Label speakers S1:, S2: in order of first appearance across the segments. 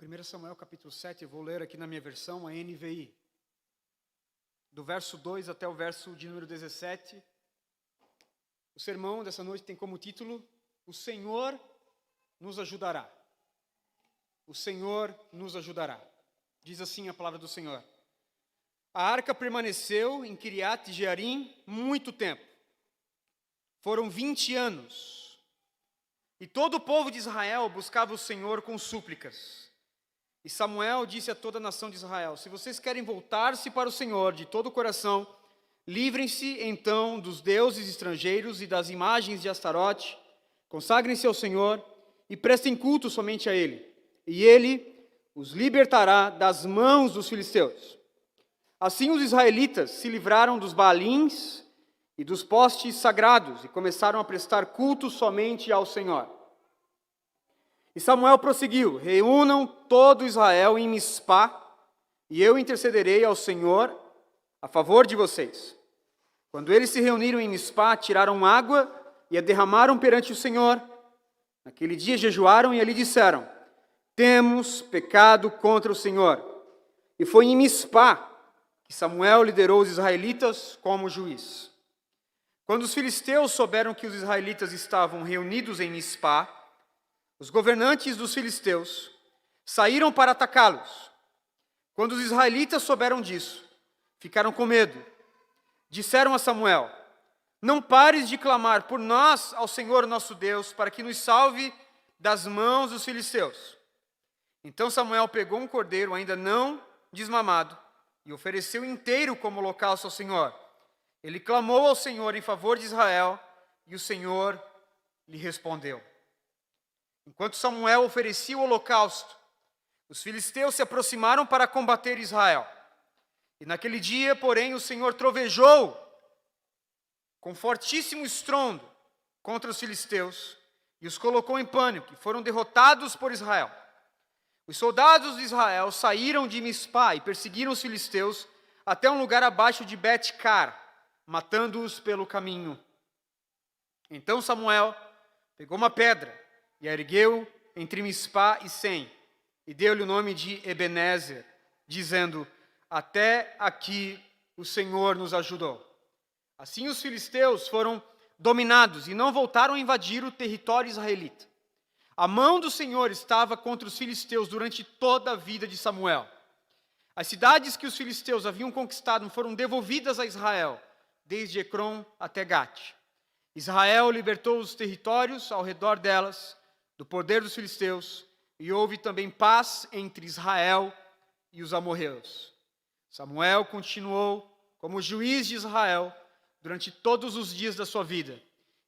S1: 1 Samuel capítulo 7, eu vou ler aqui na minha versão, a NVI. Do verso 2 até o verso de número 17. O sermão dessa noite tem como título: O Senhor nos ajudará. O Senhor nos ajudará. Diz assim a palavra do Senhor. A arca permaneceu em Kiriat Jearim muito tempo. Foram 20 anos. E todo o povo de Israel buscava o Senhor com súplicas. E Samuel disse a toda a nação de Israel: se vocês querem voltar-se para o Senhor de todo o coração, livrem-se então dos deuses estrangeiros e das imagens de Astarote, consagrem-se ao Senhor e prestem culto somente a Ele. E Ele os libertará das mãos dos filisteus. Assim os israelitas se livraram dos Baalins e dos postes sagrados e começaram a prestar culto somente ao Senhor. E Samuel prosseguiu: reúnam todo Israel em Mispá, e eu intercederei ao Senhor a favor de vocês. Quando eles se reuniram em Mispá, tiraram água e a derramaram perante o Senhor. Naquele dia jejuaram e ali disseram: temos pecado contra o Senhor. E foi em Mispá que Samuel liderou os israelitas como juiz. Quando os filisteus souberam que os israelitas estavam reunidos em Mispá, os governantes dos filisteus saíram para atacá-los. Quando os israelitas souberam disso, ficaram com medo. Disseram a Samuel: não pares de clamar por nós ao Senhor nosso Deus, para que nos salve das mãos dos filisteus. Então Samuel pegou um cordeiro ainda não desmamado e ofereceu inteiro como holocausto ao Senhor. Ele clamou ao Senhor em favor de Israel e o Senhor lhe respondeu. Enquanto Samuel oferecia o holocausto, os filisteus se aproximaram para combater Israel. E naquele dia, porém, o Senhor trovejou com fortíssimo estrondo contra os filisteus e os colocou em pânico, e foram derrotados por Israel. Os soldados de Israel saíram de Mispá e perseguiram os filisteus até um lugar abaixo de Bet-car, matando-os pelo caminho. Então Samuel pegou uma pedra e a ergueu entre Mispá e Sem, e deu-lhe o nome de Ebenezer, dizendo: até aqui o Senhor nos ajudou. Assim os filisteus foram dominados e não voltaram a invadir o território israelita. A mão do Senhor estava contra os filisteus durante toda a vida de Samuel. As cidades que os filisteus haviam conquistado foram devolvidas a Israel, desde Ecrom até Gate. Israel libertou os territórios ao redor delas do poder dos filisteus, e houve também paz entre Israel e os amorreus. Samuel continuou como juiz de Israel durante todos os dias da sua vida,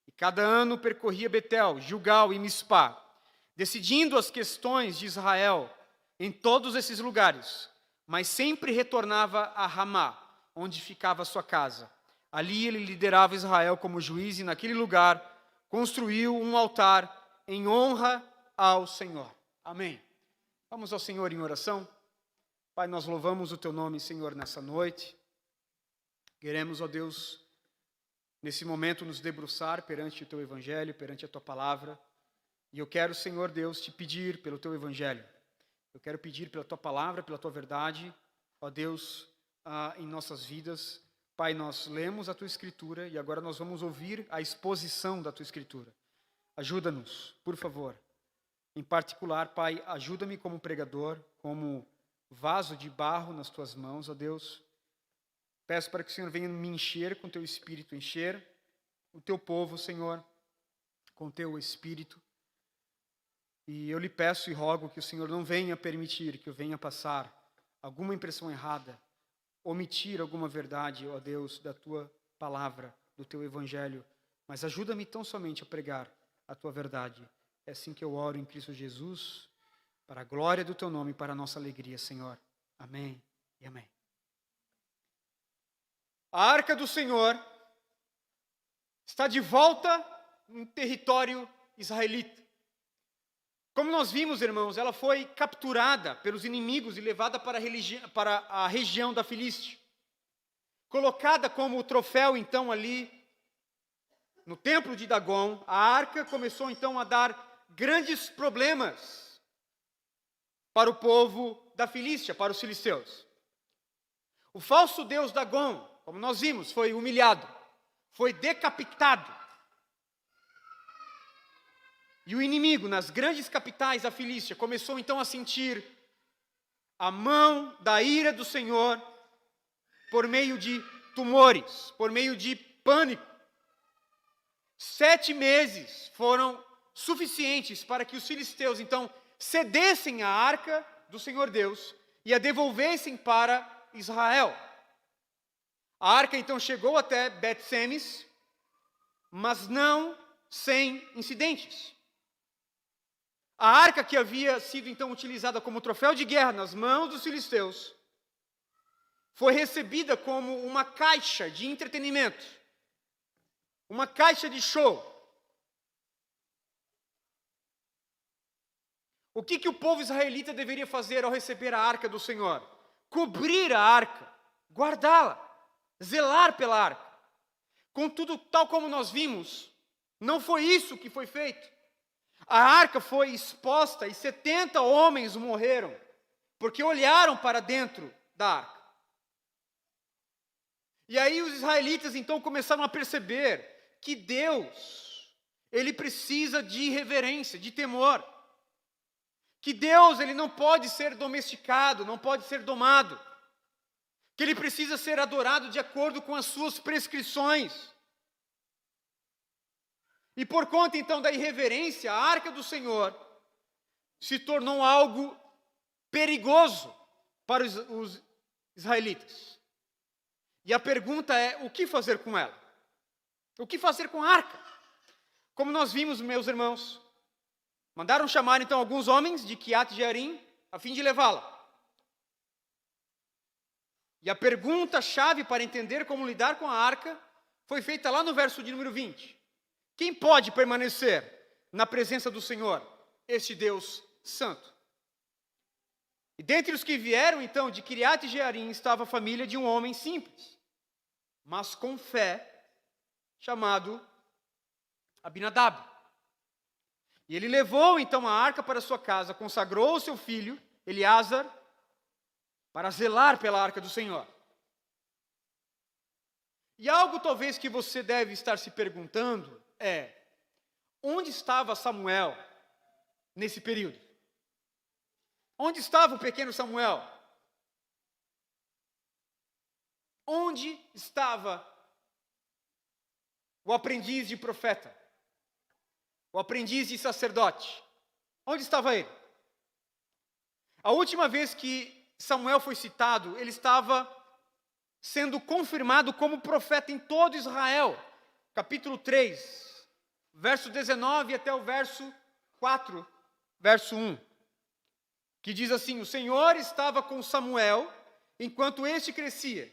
S1: e cada ano percorria Betel, Gilgal e Mispá, decidindo as questões de Israel em todos esses lugares, mas sempre retornava a Ramá, onde ficava a sua casa. Ali ele liderava Israel como juiz e naquele lugar construiu um altar em honra ao Senhor. Amém. Vamos ao Senhor em oração. Pai, nós louvamos o Teu nome, Senhor, nessa noite. Queremos, ó Deus, nesse momento nos debruçar perante o Teu Evangelho, perante a Tua Palavra. E eu quero, Senhor Deus, te pedir pelo Teu Evangelho. Eu quero pedir pela Tua Palavra, pela Tua verdade, ó Deus, em nossas vidas. Pai, nós lemos a Tua Escritura e agora nós vamos ouvir a exposição da Tua Escritura. Ajuda-nos, por favor. Em particular, Pai, ajuda-me como pregador, como vaso de barro nas Tuas mãos, ó Deus. Peço para que o Senhor venha me encher com Teu Espírito, encher o Teu povo, Senhor, com Teu Espírito. E eu lhe peço e rogo que o Senhor não venha permitir que eu venha passar alguma impressão errada, omitir alguma verdade, ó Deus, da Tua palavra, do Teu Evangelho, mas ajuda-me tão somente a pregar a Tua verdade. É assim que eu oro em Cristo Jesus, para a glória do Teu nome e para a nossa alegria, Senhor. Amém e amém. A arca do Senhor está de volta no território israelita. Como nós vimos, irmãos, ela foi capturada pelos inimigos e levada para a região da Filístia. Colocada como troféu, então, ali no templo de Dagon, a arca começou, então, a dar grandes problemas para o povo da Filístia, para os filisteus. O falso deus Dagom, como nós vimos, foi humilhado, foi decapitado. E o inimigo, nas grandes capitais da Filístia, começou então a sentir a mão da ira do Senhor por meio de tumores, por meio de pânico. 7 meses foram suficientes para que os filisteus, então, cedessem a arca do Senhor Deus e a devolvessem para Israel. A arca, então, chegou até Bet-Semes, mas não sem incidentes. A arca que havia sido, então, utilizada como troféu de guerra nas mãos dos filisteus, foi recebida como uma caixa de entretenimento, uma caixa de show. O que o povo israelita deveria fazer ao receber a arca do Senhor? Cobrir a arca, guardá-la, zelar pela arca. Contudo, tal como nós vimos, não foi isso que foi feito. A arca foi exposta e 70 homens morreram, porque olharam para dentro da arca. E aí os israelitas então começaram a perceber que Deus, ele precisa de reverência, de temor. Que Deus, ele não pode ser domesticado, não pode ser domado. Que ele precisa ser adorado de acordo com as suas prescrições. E por conta então da irreverência, a arca do Senhor se tornou algo perigoso para os israelitas. E a pergunta é, o que fazer com ela? O que fazer com a arca? Como nós vimos, meus irmãos, mandaram chamar então alguns homens de Quiat-Jearim a fim de levá-la. E a pergunta-chave para entender como lidar com a arca foi feita lá no verso de número 20. Quem pode permanecer na presença do Senhor, este Deus santo? E dentre os que vieram, então, de Quiat-Jearim, estava a família de um homem simples, mas com fé, chamado Abinadab. E ele levou, então, a arca para sua casa, consagrou o seu filho, Eleazar, para zelar pela arca do Senhor. E algo talvez que você deve estar se perguntando é, onde estava Samuel nesse período? Onde estava o pequeno Samuel? Onde estava o aprendiz de profeta? O aprendiz de sacerdote? Onde estava ele? A última vez que Samuel foi citado, ele estava sendo confirmado como profeta em todo Israel. Capítulo 3, verso 19 até o verso 4, verso 1. Que diz assim, o Senhor estava com Samuel enquanto este crescia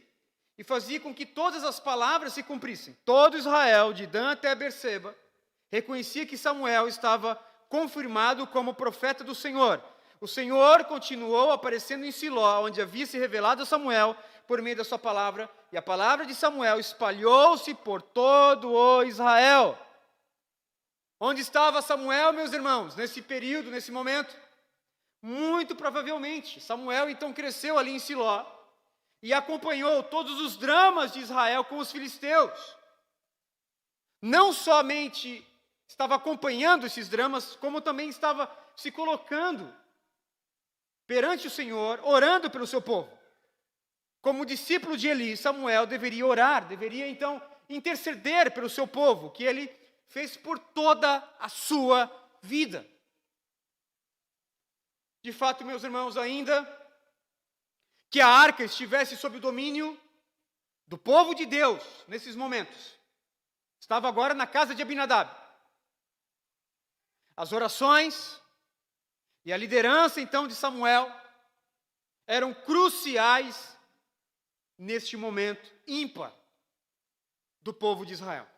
S1: e fazia com que todas as palavras se cumprissem. Todo Israel, de Dan até Berseba, reconhecia que Samuel estava confirmado como profeta do Senhor. O Senhor continuou aparecendo em Siló, onde havia se revelado a Samuel por meio da sua palavra, e a palavra de Samuel espalhou-se por todo o Israel. Onde estava Samuel, meus irmãos, nesse período, nesse momento? Muito provavelmente, Samuel então cresceu ali em Siló e acompanhou todos os dramas de Israel com os filisteus. Não somente estava acompanhando esses dramas, como também estava se colocando perante o Senhor, orando pelo seu povo. Como discípulo de Eli, Samuel deveria orar, deveria então interceder pelo seu povo, que ele fez por toda a sua vida. De fato, meus irmãos, ainda que a arca estivesse sob o domínio do povo de Deus nesses momentos, estava agora na casa de Abinadab. As orações e a liderança, então, de Samuel eram cruciais neste momento ímpar do povo de Israel.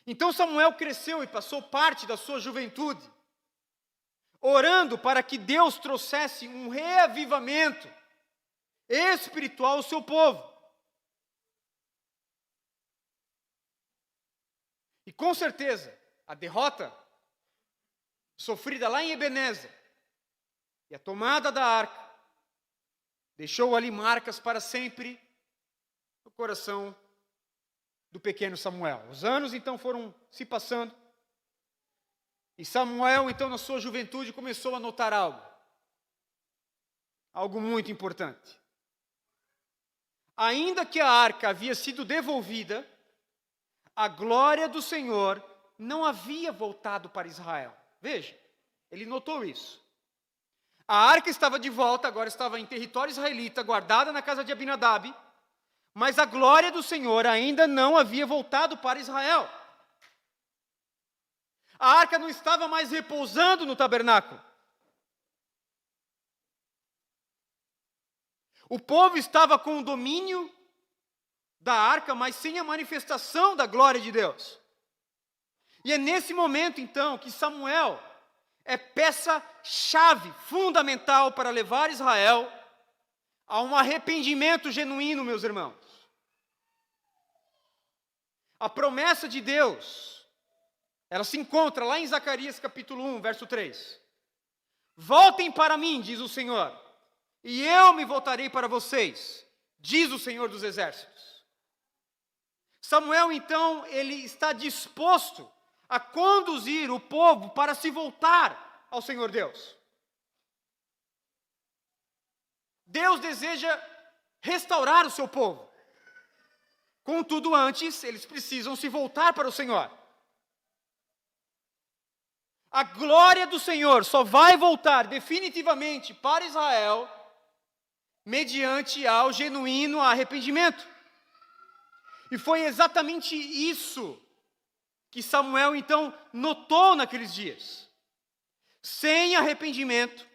S1: Então Samuel cresceu e passou parte da sua juventude orando para que Deus trouxesse um reavivamento espiritual ao seu povo. E com certeza, a derrota sofrida lá em Ebenezer, e a tomada da arca, deixou ali marcas para sempre no coração do pequeno Samuel. Os anos então foram se passando, e Samuel então na sua juventude começou a notar algo muito importante. Ainda que a arca havia sido devolvida, a glória do Senhor não havia voltado para Israel. Veja, ele notou isso. A arca estava de volta, agora estava em território israelita, guardada na casa de Abinadab, mas a glória do Senhor ainda não havia voltado para Israel. A arca não estava mais repousando no tabernáculo. O povo estava com o domínio da arca, mas sem a manifestação da glória de Deus. E é nesse momento, então, que Samuel é peça-chave, fundamental para levar Israel a um arrependimento genuíno, meus irmãos. A promessa de Deus, ela se encontra lá em Zacarias capítulo 1, verso 3. Voltem para mim, diz o Senhor, e eu me voltarei para vocês, diz o Senhor dos Exércitos. Samuel, então, ele está disposto a conduzir o povo para se voltar ao Senhor Deus. Deus deseja restaurar o seu povo. Contudo, antes, eles precisam se voltar para o Senhor. A glória do Senhor só vai voltar definitivamente para Israel mediante ao genuíno arrependimento. E foi exatamente isso que Samuel, então, notou naqueles dias. Sem arrependimento,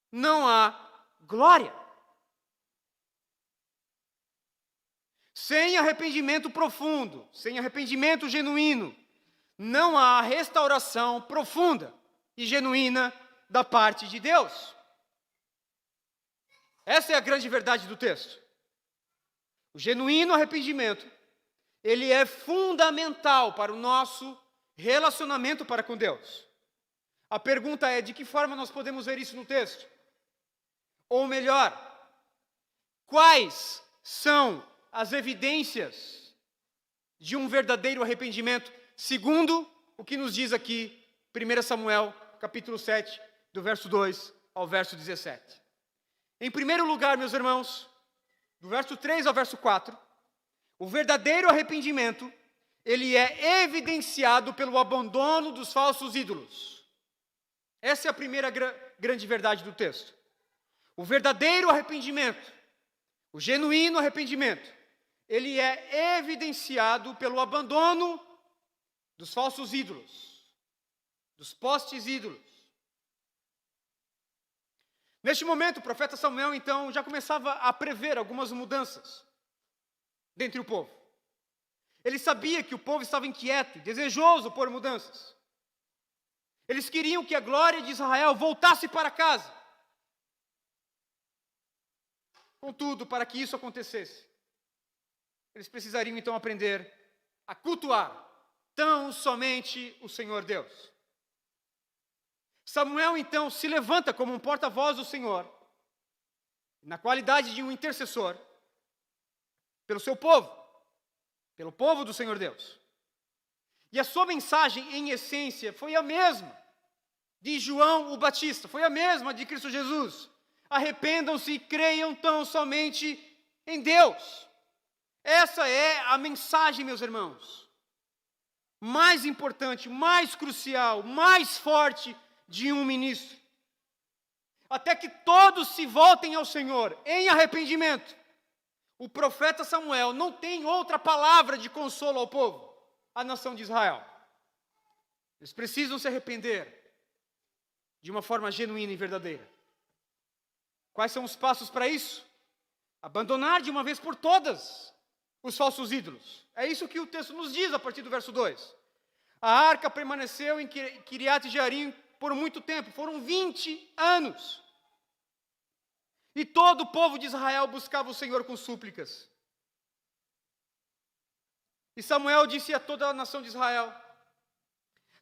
S1: não há glória. Sem arrependimento profundo, sem arrependimento genuíno, não há restauração profunda e genuína da parte de Deus. Essa é a grande verdade do texto. O genuíno arrependimento, ele é fundamental para o nosso relacionamento para com Deus. A pergunta é, de que forma nós podemos ver isso no texto? Ou melhor, quais são as evidências de um verdadeiro arrependimento, segundo o que nos diz aqui 1 Samuel, capítulo 7, do verso 2 ao verso 17. Em primeiro lugar, meus irmãos, do verso 3 ao verso 4, o verdadeiro arrependimento, ele é evidenciado pelo abandono dos falsos ídolos. Essa é a primeira grande verdade do texto. O verdadeiro arrependimento, o genuíno arrependimento, ele é evidenciado pelo abandono dos falsos ídolos, dos postes ídolos. Neste momento, o profeta Samuel, então, já começava a prever algumas mudanças dentre o povo. Ele sabia que o povo estava inquieto, desejoso por mudanças. Eles queriam que a glória de Israel voltasse para casa. Contudo, para que isso acontecesse, eles precisariam então aprender a cultuar tão somente o Senhor Deus. Samuel então se levanta como um porta-voz do Senhor, na qualidade de um intercessor, pelo seu povo, pelo povo do Senhor Deus. E a sua mensagem, em essência, foi a mesma de João o Batista, foi a mesma de Cristo Jesus. Arrependam-se e creiam tão somente em Deus. Essa é a mensagem, meus irmãos, mais importante, mais crucial, mais forte de um ministro. Até que todos se voltem ao Senhor em arrependimento. O profeta Samuel não tem outra palavra de consolo ao povo, à nação de Israel. Eles precisam se arrepender de uma forma genuína e verdadeira. Quais são os passos para isso? Abandonar de uma vez por todas os falsos ídolos. É isso que o texto nos diz a partir do verso 2. A arca permaneceu em Kiriat Jearim por muito tempo, foram 20 anos. E todo o povo de Israel buscava o Senhor com súplicas. E Samuel disse a toda a nação de Israel: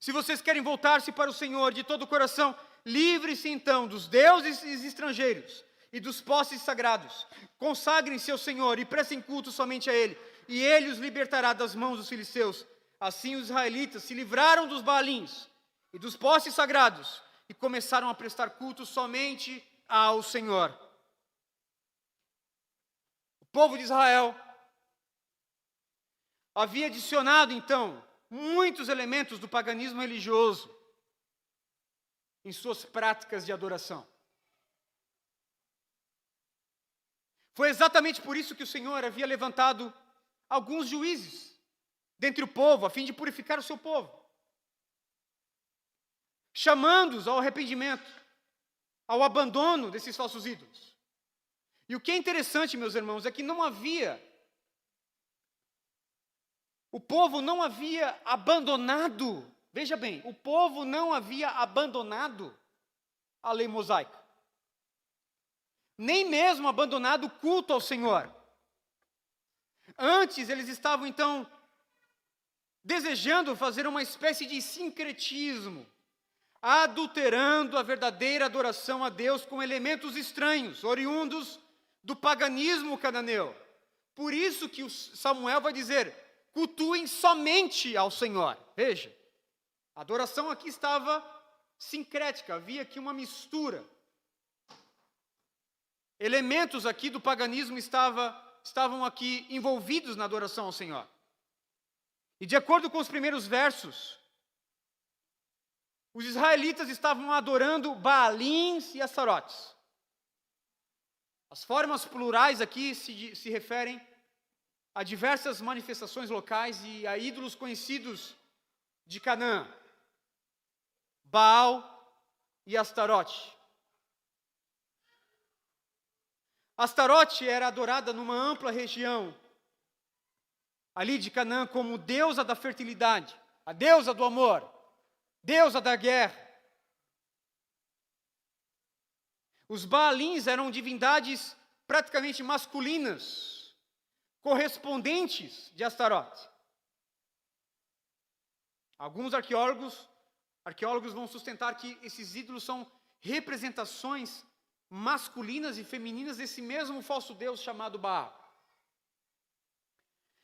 S1: Se vocês querem voltar-se para o Senhor de todo o coração, livre-se então dos deuses estrangeiros e dos postes sagrados. Consagrem-se ao Senhor e prestem culto somente a Ele, e Ele os libertará das mãos dos filisteus. Assim os israelitas se livraram dos Baalins e dos postes sagrados e começaram a prestar culto somente ao Senhor. O povo de Israel havia adicionado, então, muitos elementos do paganismo religioso em suas práticas de adoração. Foi exatamente por isso que o Senhor havia levantado alguns juízes dentre o povo, a fim de purificar o seu povo, chamando-os ao arrependimento, ao abandono desses falsos ídolos. E o que é interessante, meus irmãos, é que o povo não havia abandonado, veja bem, o povo não havia abandonado a lei mosaica, nem mesmo abandonado o culto ao Senhor. Antes, eles estavam, então, desejando fazer uma espécie de sincretismo, adulterando a verdadeira adoração a Deus com elementos estranhos, oriundos do paganismo cananeu. Por isso que Samuel vai dizer: cultuem somente ao Senhor. Veja, a adoração aqui estava sincrética, havia aqui uma mistura. Elementos aqui do paganismo estavam aqui envolvidos na adoração ao Senhor. E de acordo com os primeiros versos, os israelitas estavam adorando Baalins e Astarotes. As formas plurais aqui se referem a diversas manifestações locais e a ídolos conhecidos de Canaã: Baal e Astarote. Astarote era adorada numa ampla região ali de Canaã como deusa da fertilidade, a deusa do amor, deusa da guerra. Os Baalins eram divindades praticamente masculinas, correspondentes de Astarote. Alguns arqueólogos vão sustentar que esses ídolos são representações masculinas e femininas desse mesmo falso deus chamado Baal.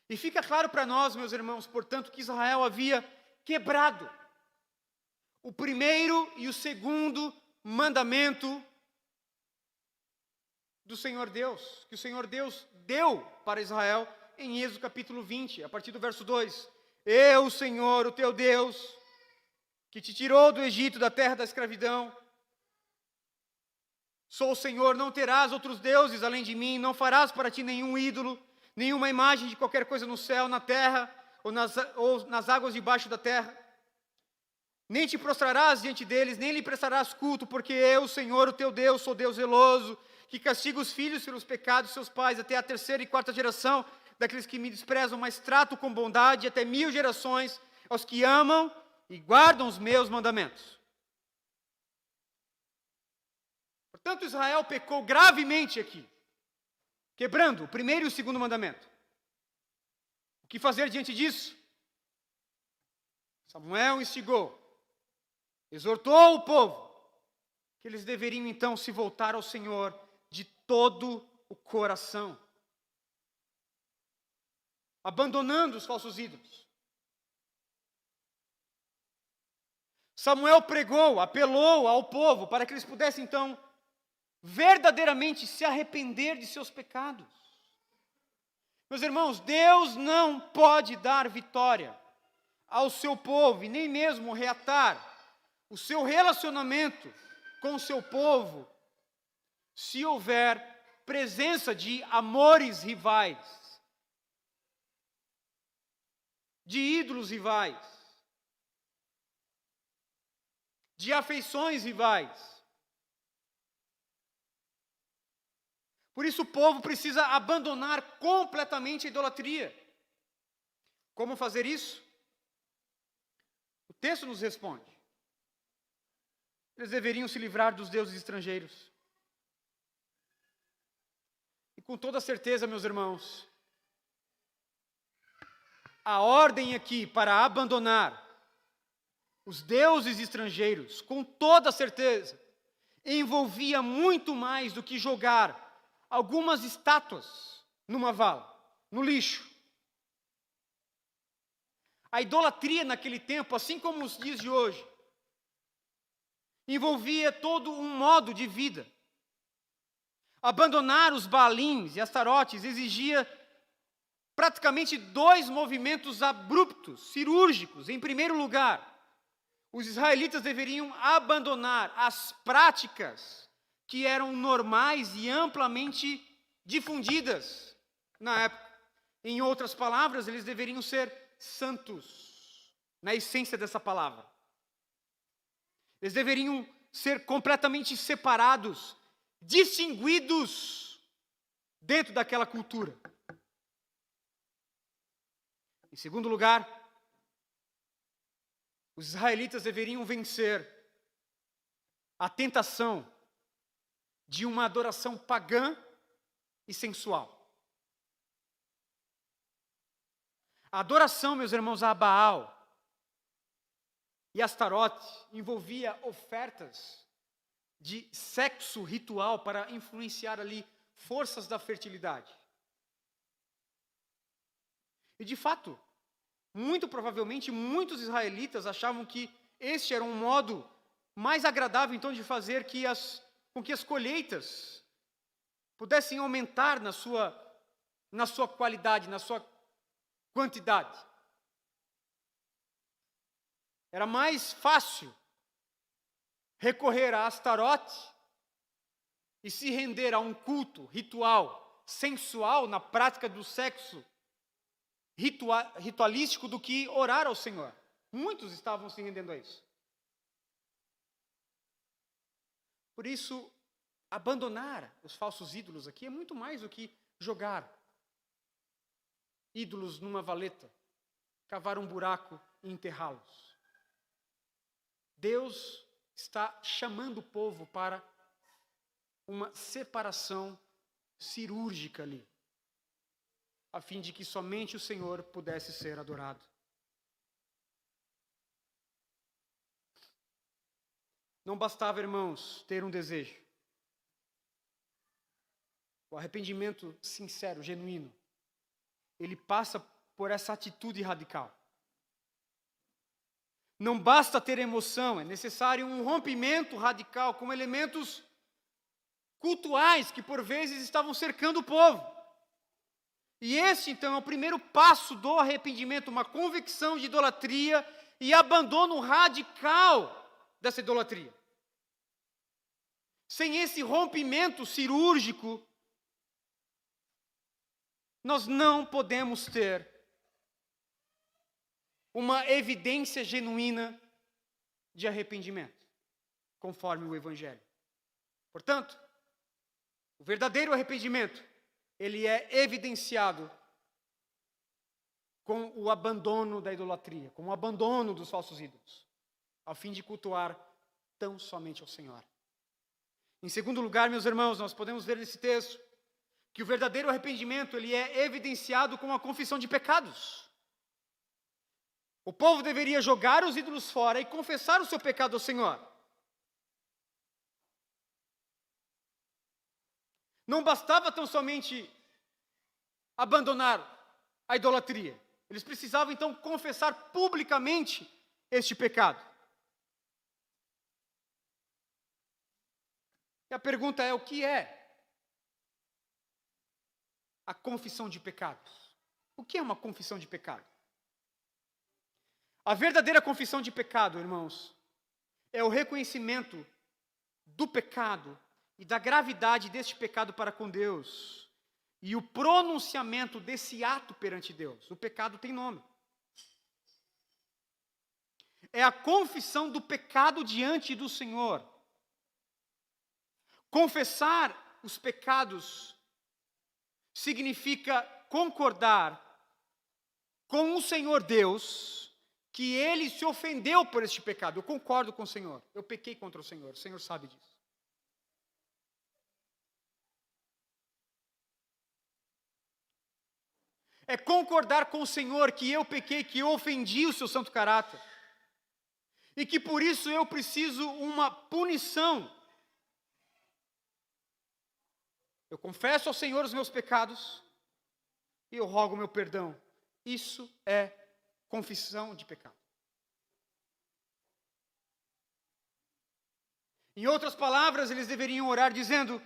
S1: E fica claro para nós, meus irmãos, portanto, que Israel havia quebrado o primeiro e o segundo mandamento do Senhor Deus, que o Senhor Deus deu para Israel em Êxodo capítulo 20, a partir do verso 2. Eu, Senhor, o teu Deus, que te tirou do Egito, da terra da escravidão, sou o Senhor, não terás outros deuses além de mim, não farás para ti nenhum ídolo, nenhuma imagem de qualquer coisa no céu, na terra, ou nas águas debaixo da terra. Nem te prostrarás diante deles, nem lhe prestarás culto, porque eu, Senhor, o teu Deus, sou Deus zeloso, que castiga os filhos pelos pecados de seus pais, até a 3ª e 4ª geração daqueles que me desprezam, mas trato com bondade até 1000 gerações aos que amam e guardam os meus mandamentos. Portanto, Israel pecou gravemente aqui, quebrando o primeiro e o segundo mandamento. O que fazer diante disso? Samuel instigou, exortou o povo, que eles deveriam então se voltar ao Senhor de todo o coração, abandonando os falsos ídolos. Samuel pregou, apelou ao povo para que eles pudessem então verdadeiramente se arrepender de seus pecados. Meus irmãos, Deus não pode dar vitória ao seu povo e nem mesmo reatar o seu relacionamento com o seu povo se houver presença de amores rivais, de ídolos rivais, de afeições rivais. Por isso o povo precisa abandonar completamente a idolatria. Como fazer isso? O texto nos responde. Eles deveriam se livrar dos deuses estrangeiros. E com toda certeza, meus irmãos, a ordem aqui para abandonar os deuses estrangeiros, com toda certeza, envolvia muito mais do que jogar algumas estátuas numa vala, no lixo. A idolatria naquele tempo, assim como os dias de hoje, envolvia todo um modo de vida. Abandonar os Baalins e Astarotes exigia praticamente 2 movimentos abruptos, cirúrgicos. Em primeiro lugar, os israelitas deveriam abandonar as práticas que eram normais e amplamente difundidas na época. Em outras palavras, eles deveriam ser santos, na essência dessa palavra. Eles deveriam ser completamente separados, distinguidos dentro daquela cultura. Em segundo lugar, os israelitas deveriam vencer a tentação de uma adoração pagã e sensual. A adoração, meus irmãos, a Baal e Astarote envolvia ofertas de sexo ritual para influenciar ali forças da fertilidade. E de fato, muito provavelmente, muitos israelitas achavam que este era um modo mais agradável, então, de fazer com que as colheitas pudessem aumentar na sua qualidade, na sua quantidade. Era mais fácil recorrer a Astarote e se render a um culto ritual, sensual, na prática do sexo ritualístico, do que orar ao Senhor. Muitos estavam se rendendo a isso. Por isso, abandonar os falsos ídolos aqui é muito mais do que jogar ídolos numa valeta, cavar um buraco e enterrá-los. Deus está chamando o povo para uma separação cirúrgica ali, a fim de que somente o Senhor pudesse ser adorado. Não bastava, irmãos, ter um desejo. O arrependimento sincero, genuíno, ele passa por essa atitude radical. Não basta ter emoção, é necessário um rompimento radical com elementos cultuais que por vezes estavam cercando o povo. E esse, então, é o primeiro passo do arrependimento, uma convicção de idolatria e abandono radical dessa idolatria. Sem esse rompimento cirúrgico, nós não podemos ter uma evidência genuína de arrependimento, conforme o Evangelho. Portanto, o verdadeiro arrependimento, ele é evidenciado com o abandono da idolatria, com o abandono dos falsos ídolos, ao fim de cultuar tão somente ao Senhor. Em segundo lugar, meus irmãos, nós podemos ver nesse texto que o verdadeiro arrependimento, ele é evidenciado com a confissão de pecados. O povo deveria jogar os ídolos fora e confessar o seu pecado ao Senhor. Não bastava tão somente abandonar a idolatria. Eles precisavam então confessar publicamente este pecado. E a pergunta é: o que é a confissão de pecados? O que é uma confissão de pecado? A verdadeira confissão de pecado, irmãos, é o reconhecimento do pecado e da gravidade deste pecado para com Deus, e o pronunciamento desse ato perante Deus. O pecado tem nome. É a confissão do pecado diante do Senhor. Confessar os pecados significa concordar com o Senhor Deus que Ele se ofendeu por este pecado. Eu concordo com o Senhor. Eu pequei contra o Senhor sabe disso. É concordar com o Senhor que eu pequei, que eu ofendi o seu santo caráter. e que por isso eu preciso uma punição. Eu confesso ao Senhor os meus pecados e eu rogo o meu perdão. Isso é confissão de pecado. Em outras palavras, eles deveriam orar dizendo: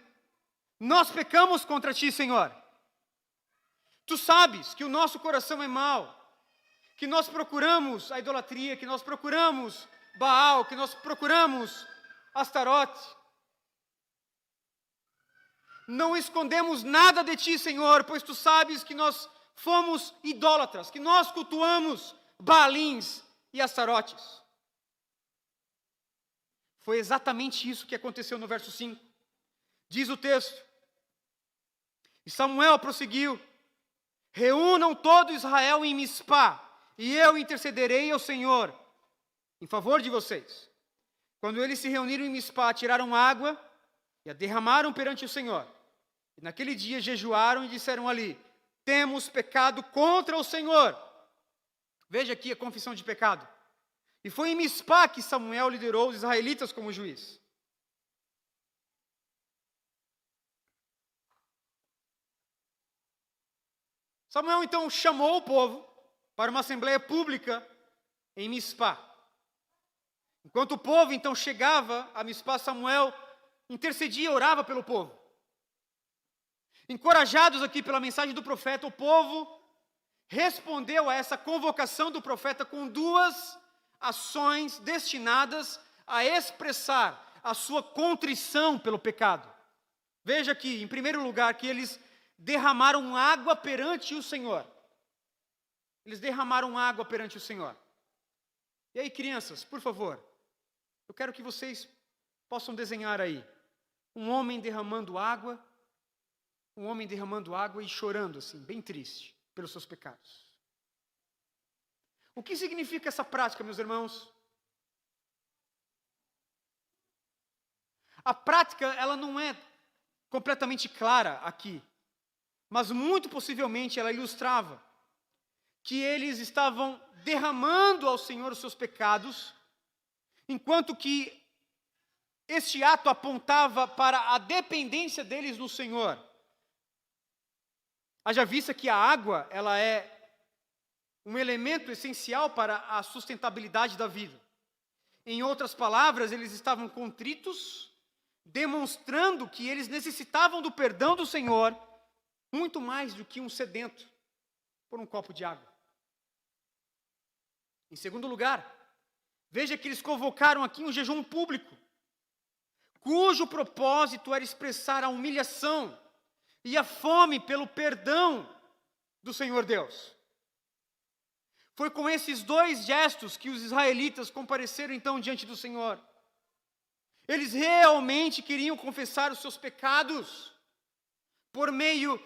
S1: nós pecamos contra ti, Senhor. Tu sabes que o nosso coração é mau, que nós procuramos a idolatria, que nós procuramos Baal, que nós procuramos Astarote. Não escondemos nada de ti, Senhor, pois tu sabes que nós fomos idólatras, que nós cultuamos Baalins e Astarotes. Foi exatamente isso que aconteceu no verso 5. Diz o texto: e Samuel prosseguiu: reúnam todo Israel em Mispá, e eu intercederei ao Senhor em favor de vocês. Quando eles se reuniram em Mispá, tiraram água e a derramaram perante o Senhor. E naquele dia jejuaram e disseram ali: temos pecado contra o Senhor. Veja aqui a confissão de pecado. E foi em Mispá que Samuel liderou os israelitas como juiz. Samuel então chamou o povo para uma assembleia pública em Mispá. Enquanto o povo então chegava a Mispá, Samuel intercedia e orava pelo povo. Encorajados aqui pela mensagem do profeta, o povo respondeu a essa convocação do profeta com duas ações destinadas a expressar a sua contrição pelo pecado. Veja aqui, em primeiro lugar, que eles derramaram água perante o Senhor. Eles derramaram água perante o Senhor. E aí, crianças, por favor, eu quero que vocês possam desenhar aí um homem derramando água e chorando assim, bem triste, pelos seus pecados. O que significa essa prática, meus irmãos? A prática, ela não é completamente clara aqui, mas muito possivelmente ela ilustrava que eles estavam derramando ao Senhor os seus pecados, enquanto que este ato apontava para a dependência deles no Senhor. Haja vista que a água, ela é um elemento essencial para a sustentabilidade da vida. Em outras palavras, eles estavam contritos, demonstrando que eles necessitavam do perdão do Senhor, muito mais do que um sedento por um copo de água. Em segundo lugar, veja que eles convocaram aqui um jejum público, cujo propósito era expressar a humilhação e a fome pelo perdão do Senhor Deus. Foi com esses dois gestos que os israelitas compareceram então diante do Senhor. Eles realmente queriam confessar os seus pecados por meio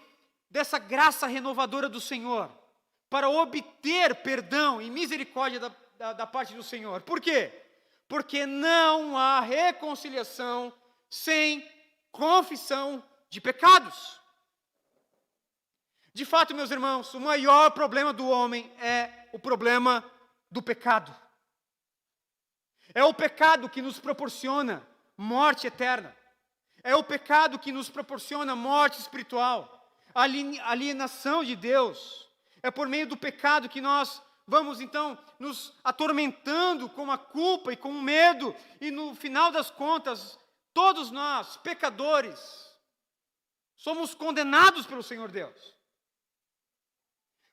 S1: dessa graça renovadora do Senhor, para obter perdão e misericórdia da parte do Senhor. Por quê? Porque não há reconciliação sem confissão de pecados. De fato, meus irmãos, o maior problema do homem é o problema do pecado. É o pecado que nos proporciona morte eterna. É o pecado que nos proporciona morte espiritual, alienação de Deus. É por meio do pecado que nós vamos então nos atormentando com a culpa e com o medo, e no final das contas, todos nós, pecadores, somos condenados pelo Senhor Deus.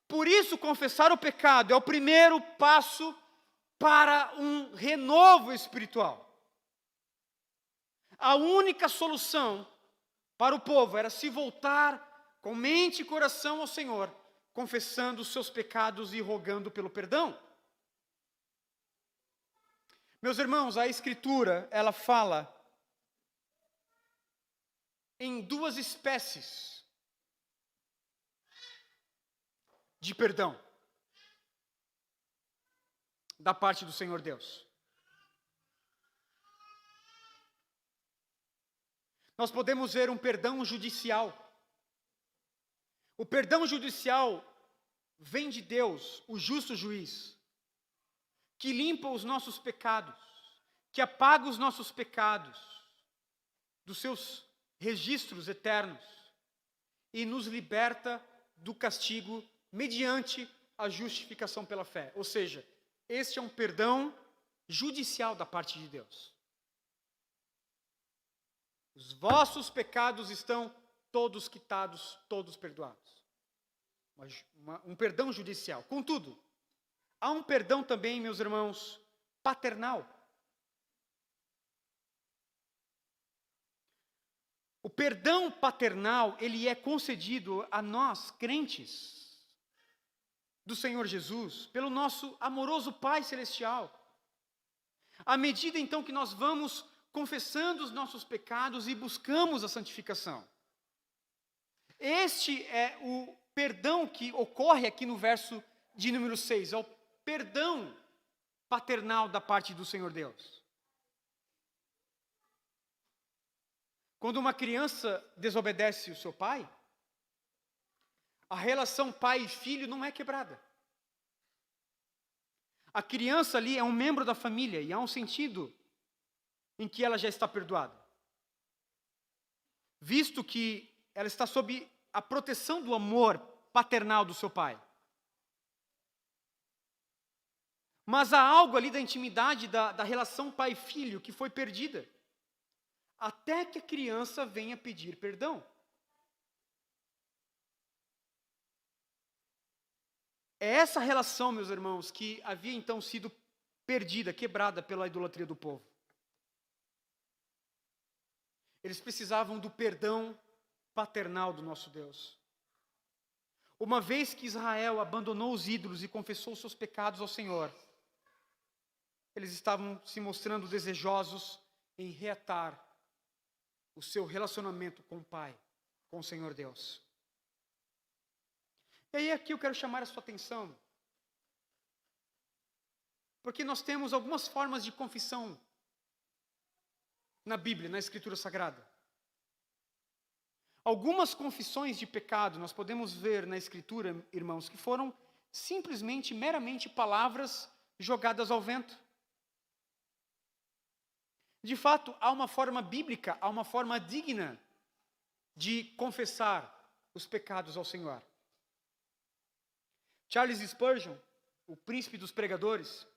S1: Por isso, confessar o pecado é o primeiro passo para um renovo espiritual. A única solução para o povo era se voltar com mente e coração ao Senhor, confessando os seus pecados e rogando pelo perdão. Meus irmãos, a Escritura, ela fala em duas espécies de perdão da parte do Senhor Deus. Nós podemos ver um perdão judicial. O perdão judicial vem de Deus, o justo juiz, que limpa os nossos pecados, que apaga os nossos pecados dos seus registros eternos e nos liberta do castigo mediante a justificação pela fé. Ou seja, este é um perdão judicial da parte de Deus. Os vossos pecados estão todos quitados, todos perdoados. Um perdão judicial. Contudo, há um perdão também, meus irmãos, paternal. O perdão paternal, ele é concedido a nós, crentes do Senhor Jesus, pelo nosso amoroso Pai Celestial. À medida, então, que nós vamos confessando os nossos pecados e buscamos a santificação. Este é o perdão que ocorre aqui no verso de número 6, é o perdão paternal da parte do Senhor Deus. Quando uma criança desobedece o seu pai, a relação pai e filho não é quebrada. A criança ali é um membro da família e há um sentido em que ela já está perdoada. Visto que ela está sob a proteção do amor paternal do seu pai. Mas há algo ali da intimidade da relação pai-filho que foi perdida. Até que a criança venha pedir perdão. É essa relação, meus irmãos, que havia então sido perdida, quebrada pela idolatria do povo. Eles precisavam do perdão paternal do nosso Deus. Uma vez que Israel abandonou os ídolos e confessou seus pecados ao Senhor, eles estavam se mostrando desejosos em reatar o seu relacionamento com o Pai, com o Senhor Deus. E aí aqui eu quero chamar a sua atenção, porque nós temos algumas formas de confissão na Bíblia, na Escritura Sagrada. Algumas confissões de pecado nós podemos ver na Escritura, irmãos, que foram simplesmente, meramente palavras jogadas ao vento. De fato, há uma forma bíblica, há uma forma digna de confessar os pecados ao Senhor. Charles Spurgeon, o príncipe dos pregadores,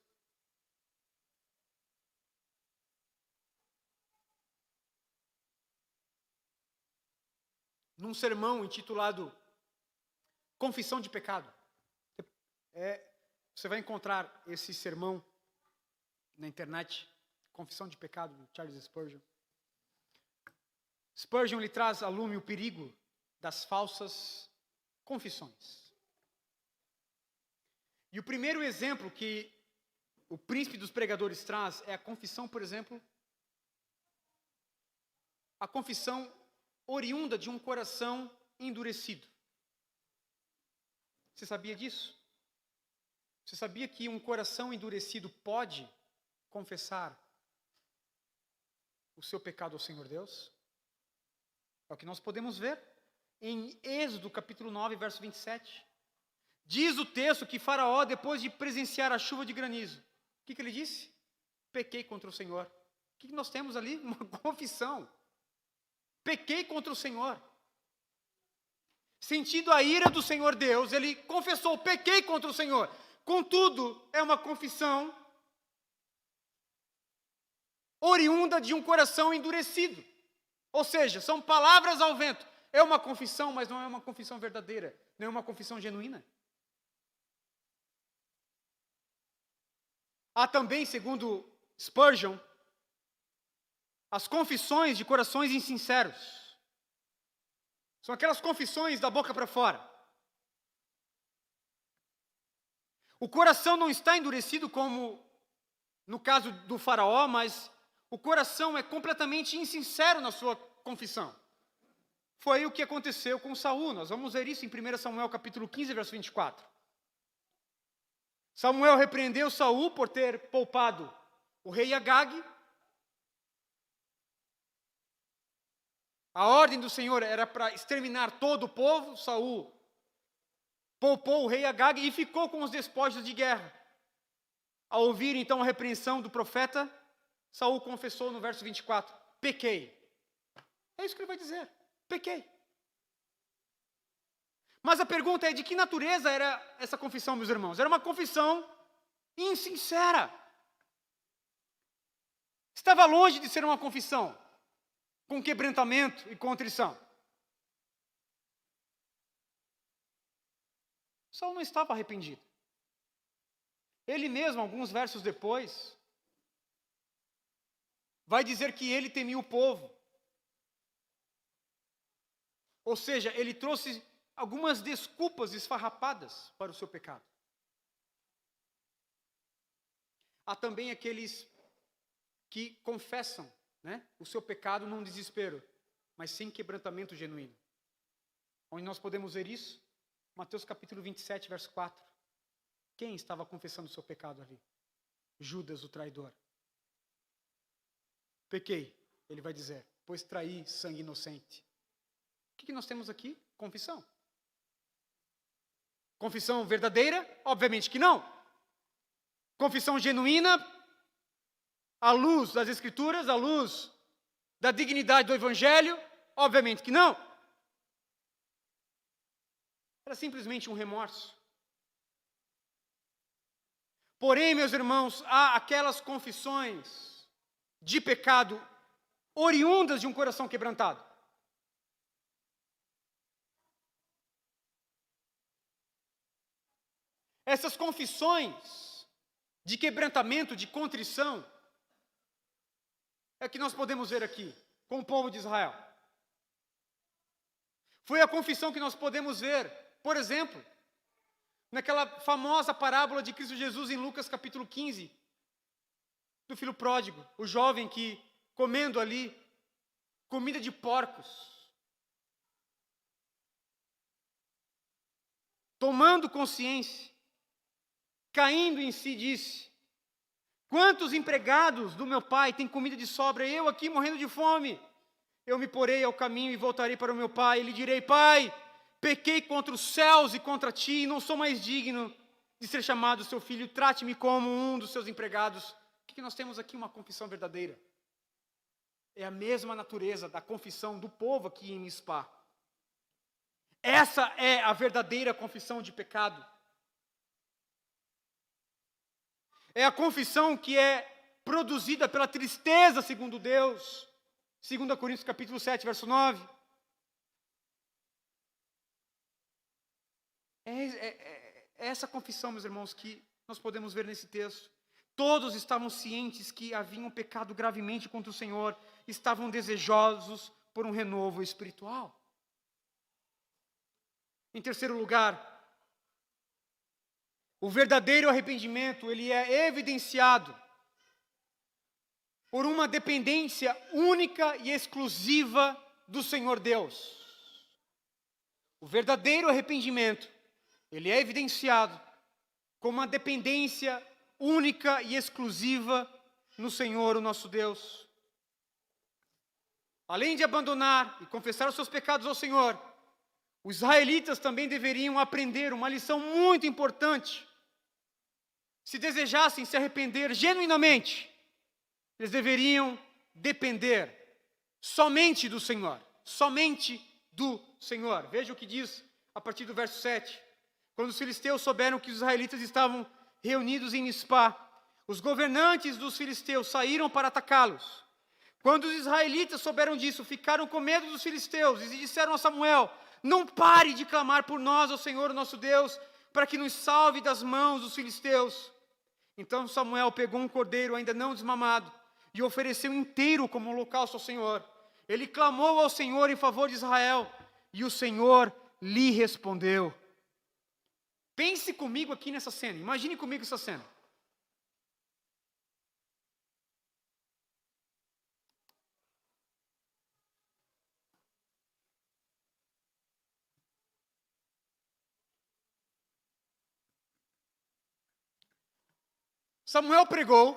S1: num sermão intitulado Confissão de Pecado. Você vai encontrar esse sermão na internet, Confissão de Pecado, de Charles Spurgeon. Spurgeon lhe traz a lume o perigo das falsas confissões. E o primeiro exemplo que o príncipe dos pregadores traz é a confissão, por exemplo, a confissão oriunda de um coração endurecido. Você sabia disso? Você sabia que um coração endurecido pode confessar o seu pecado ao Senhor Deus? É o que nós podemos ver em Êxodo capítulo 9, verso 27. Diz o texto que Faraó, depois de presenciar a chuva de granizo, o que ele disse? Pequei contra o Senhor. O que nós temos ali? Uma confissão. Pequei contra o Senhor. Sentindo a ira do Senhor Deus, ele confessou, pequei contra o Senhor. Contudo, é uma confissão oriunda de um coração endurecido. Ou seja, são palavras ao vento. É uma confissão, mas não é uma confissão verdadeira. Não é uma confissão genuína. Há também, segundo Spurgeon, as confissões de corações insinceros. São aquelas confissões da boca para fora. O coração não está endurecido como no caso do Faraó, mas o coração é completamente insincero na sua confissão. Foi o que aconteceu com Saul. Nós vamos ver isso em 1 Samuel capítulo 15, verso 24. Samuel repreendeu Saul por ter poupado o rei Agag. A ordem do Senhor era para exterminar todo o povo. Saul poupou o rei Agag e ficou com os despojos de guerra. Ao ouvir então a repreensão do profeta, Saul confessou no verso 24: pequei. É isso que ele vai dizer: pequei. Mas a pergunta é: de que natureza era essa confissão, meus irmãos? Era uma confissão insincera. Estava longe de ser uma confissão com quebrantamento e contrição. Saul não estava arrependido. Ele mesmo, alguns versos depois, vai dizer que ele temia o povo. Ou seja, ele trouxe algumas desculpas esfarrapadas para o seu pecado. Há também aqueles que confessam, o seu pecado num desespero, mas sem quebrantamento genuíno. Onde nós podemos ver isso? Mateus capítulo 27, verso 4. Quem estava confessando o seu pecado ali? Judas, o traidor. Pequei, ele vai dizer, pois traí sangue inocente. O que nós temos aqui? Confissão. Confissão verdadeira? Obviamente que não. Confissão genuína, à luz das Escrituras, à luz da dignidade do Evangelho? Obviamente que não. Era simplesmente um remorso. Porém, meus irmãos, há aquelas confissões de pecado oriundas de um coração quebrantado. Essas confissões de quebrantamento, de contrição, é que nós podemos ver aqui, com o povo de Israel. Foi a confissão que nós podemos ver, por exemplo, naquela famosa parábola de Cristo Jesus em Lucas capítulo 15, do filho pródigo, o jovem que, comendo ali comida de porcos, tomando consciência, caindo em si, disse: quantos empregados do meu pai têm comida de sobra, e eu aqui morrendo de fome? Eu me porei ao caminho e voltarei para o meu pai, e lhe direi: pai, pequei contra os céus e contra ti, e não sou mais digno de ser chamado seu filho, trate-me como um dos seus empregados. O que nós temos aqui? Uma confissão verdadeira. É a mesma natureza da confissão do povo aqui em Mispá. Essa é a verdadeira confissão de pecado. É a confissão que é produzida pela tristeza, segundo Deus. 2 Coríntios capítulo 7, verso 9. É essa confissão, meus irmãos, que nós podemos ver nesse texto. Todos estavam cientes que haviam pecado gravemente contra o Senhor, estavam desejosos por um renovo espiritual. Em terceiro lugar, o verdadeiro arrependimento, ele é evidenciado por uma dependência única e exclusiva do Senhor Deus. O verdadeiro arrependimento, ele é evidenciado com uma dependência única e exclusiva no Senhor, o nosso Deus. Além de abandonar e confessar os seus pecados ao Senhor, os israelitas também deveriam aprender uma lição muito importante. Se desejassem se arrepender genuinamente, eles deveriam depender somente do Senhor. Somente do Senhor. Veja o que diz a partir do verso 7. Quando os filisteus souberam que os israelitas estavam reunidos em Mispá, os governantes dos filisteus saíram para atacá-los. Quando os israelitas souberam disso, ficaram com medo dos filisteus e disseram a Samuel: não pare de clamar por nós, ao Senhor nosso Deus, para que nos salve das mãos dos filisteus. Então Samuel pegou um cordeiro ainda não desmamado e ofereceu inteiro como holocausto ao Senhor. Ele clamou ao Senhor em favor de Israel e o Senhor lhe respondeu. Pense comigo aqui nessa cena, imagine comigo essa cena. Samuel pregou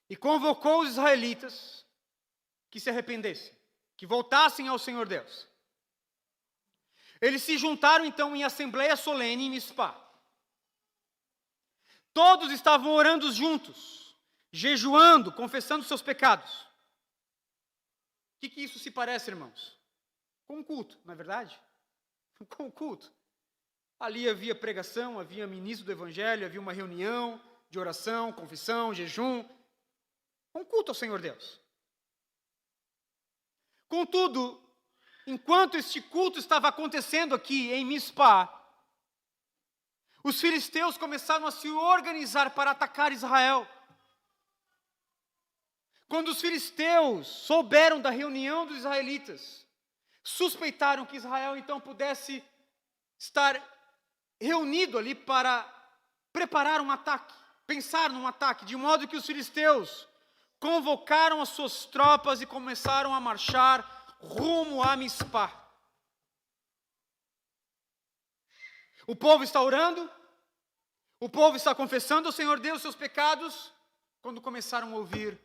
S1: e convocou os israelitas que se arrependessem, que voltassem ao Senhor Deus. Eles se juntaram então em assembleia solene em Mispá. Todos estavam orando juntos, jejuando, confessando seus pecados. O que isso se parece, irmãos? Com um culto, não é verdade? Com um culto. Ali havia pregação, havia ministro do evangelho, havia uma reunião de oração, confissão, jejum. Um culto ao Senhor Deus. Contudo, enquanto este culto estava acontecendo aqui em Mispá, os filisteus começaram a se organizar para atacar Israel. Quando os filisteus souberam da reunião dos israelitas, suspeitaram que Israel então pudesse estar reunido ali para preparar um ataque, pensar num ataque, de modo que os filisteus convocaram as suas tropas e começaram a marchar rumo a Mispá. O povo está orando, o povo está confessando ao Senhor Deus seus pecados, quando começaram a ouvir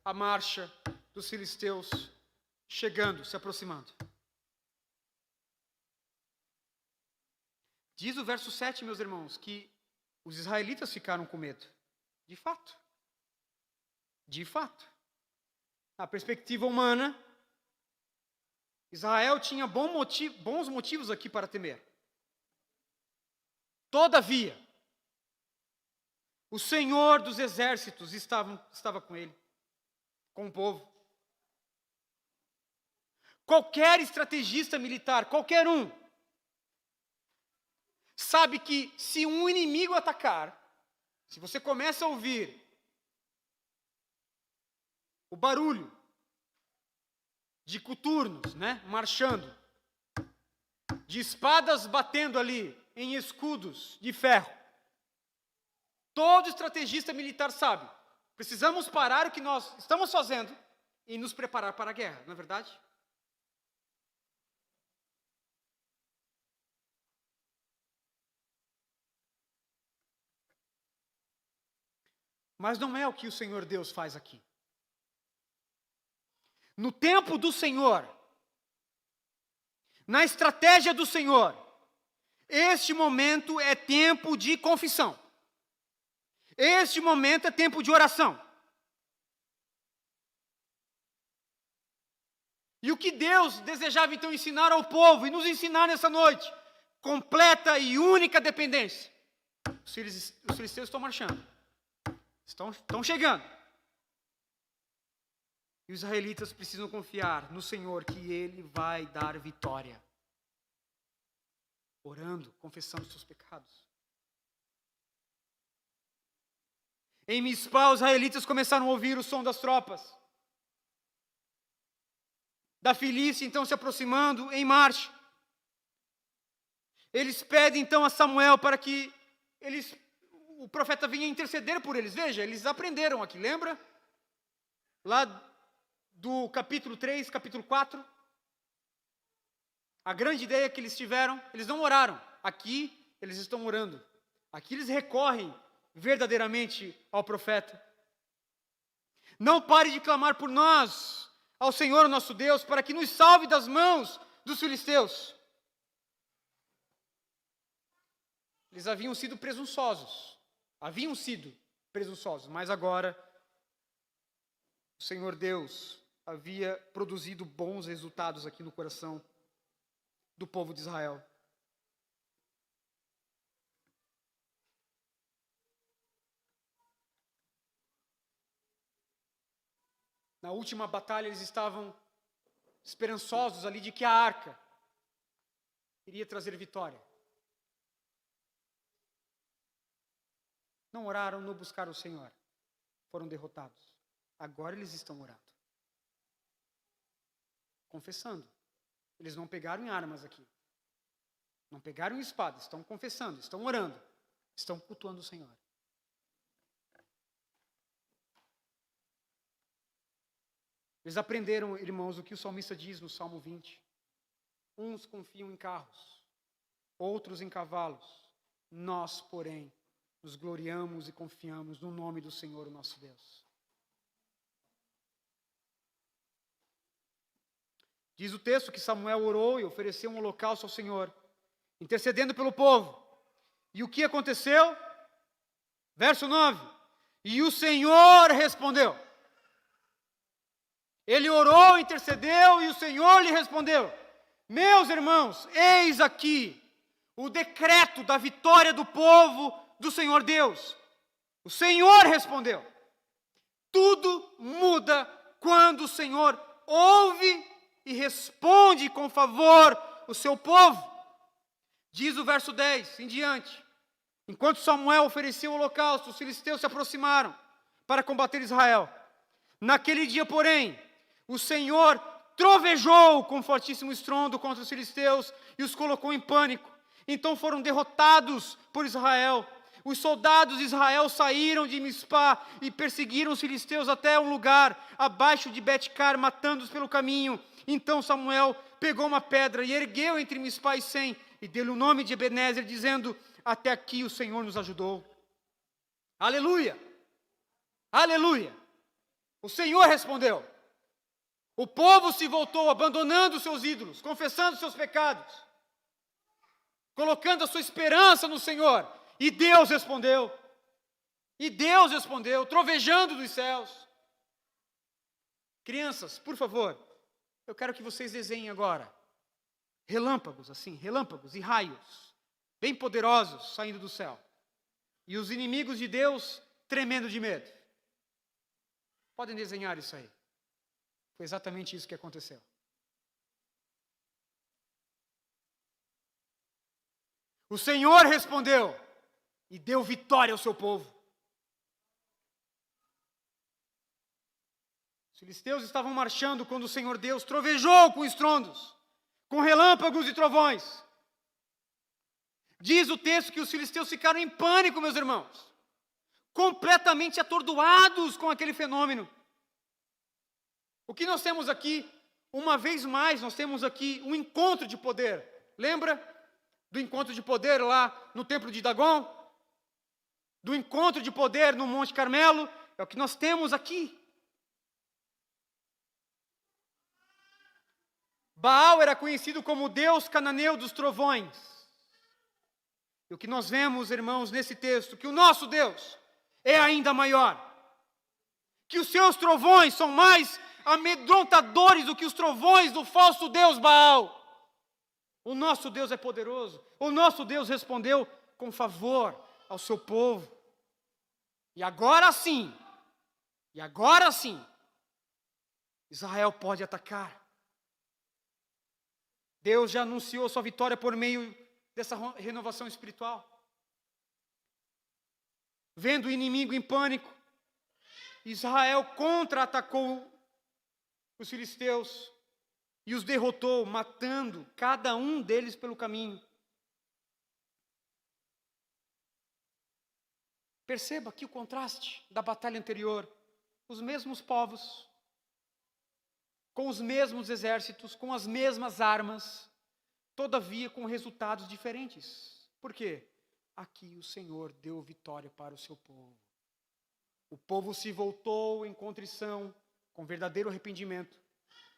S1: a marcha dos filisteus chegando, se aproximando. Diz o verso 7, meus irmãos, que os israelitas ficaram com medo. De fato. De fato. Na perspectiva humana, Israel tinha bons motivos aqui para temer. Todavia, o Senhor dos exércitos estava com ele, com o povo. Qualquer estrategista militar, qualquer um, sabe que se um inimigo atacar, se você começa a ouvir o barulho de coturnos, marchando, de espadas batendo ali em escudos de ferro, todo estrategista militar sabe, precisamos parar o que nós estamos fazendo e nos preparar para a guerra, não é verdade? Mas não é o que o Senhor Deus faz aqui. No tempo do Senhor, na estratégia do Senhor, este momento é tempo de confissão. Este momento é tempo de oração. E o que Deus desejava então ensinar ao povo e nos ensinar nessa noite? Completa e única dependência. Os filisteus estão marchando. Estão chegando. E os israelitas precisam confiar no Senhor que Ele vai dar vitória. Orando, confessando seus pecados. Em Mispá, os israelitas começaram a ouvir o som das tropas da Filístia, então se aproximando em marcha. Eles pedem então a Samuel para que o profeta vinha interceder por eles. Veja, eles aprenderam aqui, lembra? Lá do capítulo 3, capítulo 4. A grande ideia que eles tiveram, eles não oraram. Aqui, eles estão orando. Aqui eles recorrem verdadeiramente ao profeta. Não pare de clamar por nós, ao Senhor nosso Deus, para que nos salve das mãos dos filisteus. Eles haviam sido presunçosos, mas agora o Senhor Deus havia produzido bons resultados aqui no coração do povo de Israel. Na última batalha eles estavam esperançosos ali de que a arca iria trazer vitória. Não oraram, não buscaram o Senhor. Foram derrotados. Agora eles estão orando. Confessando. Eles não pegaram em armas aqui. Não pegaram em espada. Estão confessando, estão orando. Estão cultuando o Senhor. Eles aprenderam, irmãos, o que o salmista diz no Salmo 20. Uns confiam em carros, outros em cavalos. Nós, porém, nos gloriamos e confiamos no nome do Senhor, o nosso Deus. Diz o texto que Samuel orou e ofereceu um holocausto ao Senhor, intercedendo pelo povo. E o que aconteceu? Verso 9. E o Senhor respondeu. Ele orou, intercedeu e o Senhor lhe respondeu. Meus irmãos, eis aqui o decreto da vitória do povo do Senhor Deus. O Senhor respondeu. Tudo muda quando o Senhor ouve e responde com favor o seu povo. Diz o verso 10 em diante. Enquanto Samuel oferecia o holocausto, os filisteus se aproximaram para combater Israel. Naquele dia, porém, o Senhor trovejou com fortíssimo estrondo contra os filisteus e os colocou em pânico. Então foram derrotados por Israel. Os soldados de Israel saíram de Mispá e perseguiram os filisteus até um lugar abaixo de Bet-car, matando-os pelo caminho. Então Samuel pegou uma pedra e ergueu entre Mispá e Sem e deu-lhe o nome de Ebenezer, dizendo: até aqui o Senhor nos ajudou. Aleluia! Aleluia! O Senhor respondeu. O povo se voltou, abandonando os seus ídolos, confessando seus pecados, colocando a sua esperança no Senhor. E Deus respondeu. E Deus respondeu, trovejando dos céus. Crianças, por favor, eu quero que vocês desenhem agora relâmpagos, assim, relâmpagos e raios, bem poderosos, saindo do céu. E os inimigos de Deus tremendo de medo. Podem desenhar isso aí. Foi exatamente isso que aconteceu. O Senhor respondeu e deu vitória ao seu povo. Os filisteus estavam marchando quando o Senhor Deus trovejou com estrondos, com relâmpagos e trovões. Diz o texto que os filisteus ficaram em pânico, meus irmãos, completamente atordoados com aquele fenômeno. O que nós temos aqui, uma vez mais, nós temos aqui um encontro de poder. Lembra do encontro de poder lá no templo de Dagon? Do encontro de poder no Monte Carmelo? É o que nós temos aqui. Baal era conhecido como o Deus cananeu dos trovões. E o que nós vemos, irmãos, nesse texto, que o nosso Deus é ainda maior. Que os seus trovões são mais amedrontadores do que os trovões do falso Deus Baal. O nosso Deus é poderoso. O nosso Deus respondeu com favor ao seu povo. E agora sim, Israel pode atacar. Deus já anunciou sua vitória por meio dessa renovação espiritual. Vendo o inimigo em pânico, Israel contra-atacou os filisteus e os derrotou, matando cada um deles pelo caminho. Perceba aqui o contraste da batalha anterior. Os mesmos povos, com os mesmos exércitos, com as mesmas armas, todavia com resultados diferentes. Por quê? Aqui o Senhor deu vitória para o seu povo. O povo se voltou em contrição, com verdadeiro arrependimento,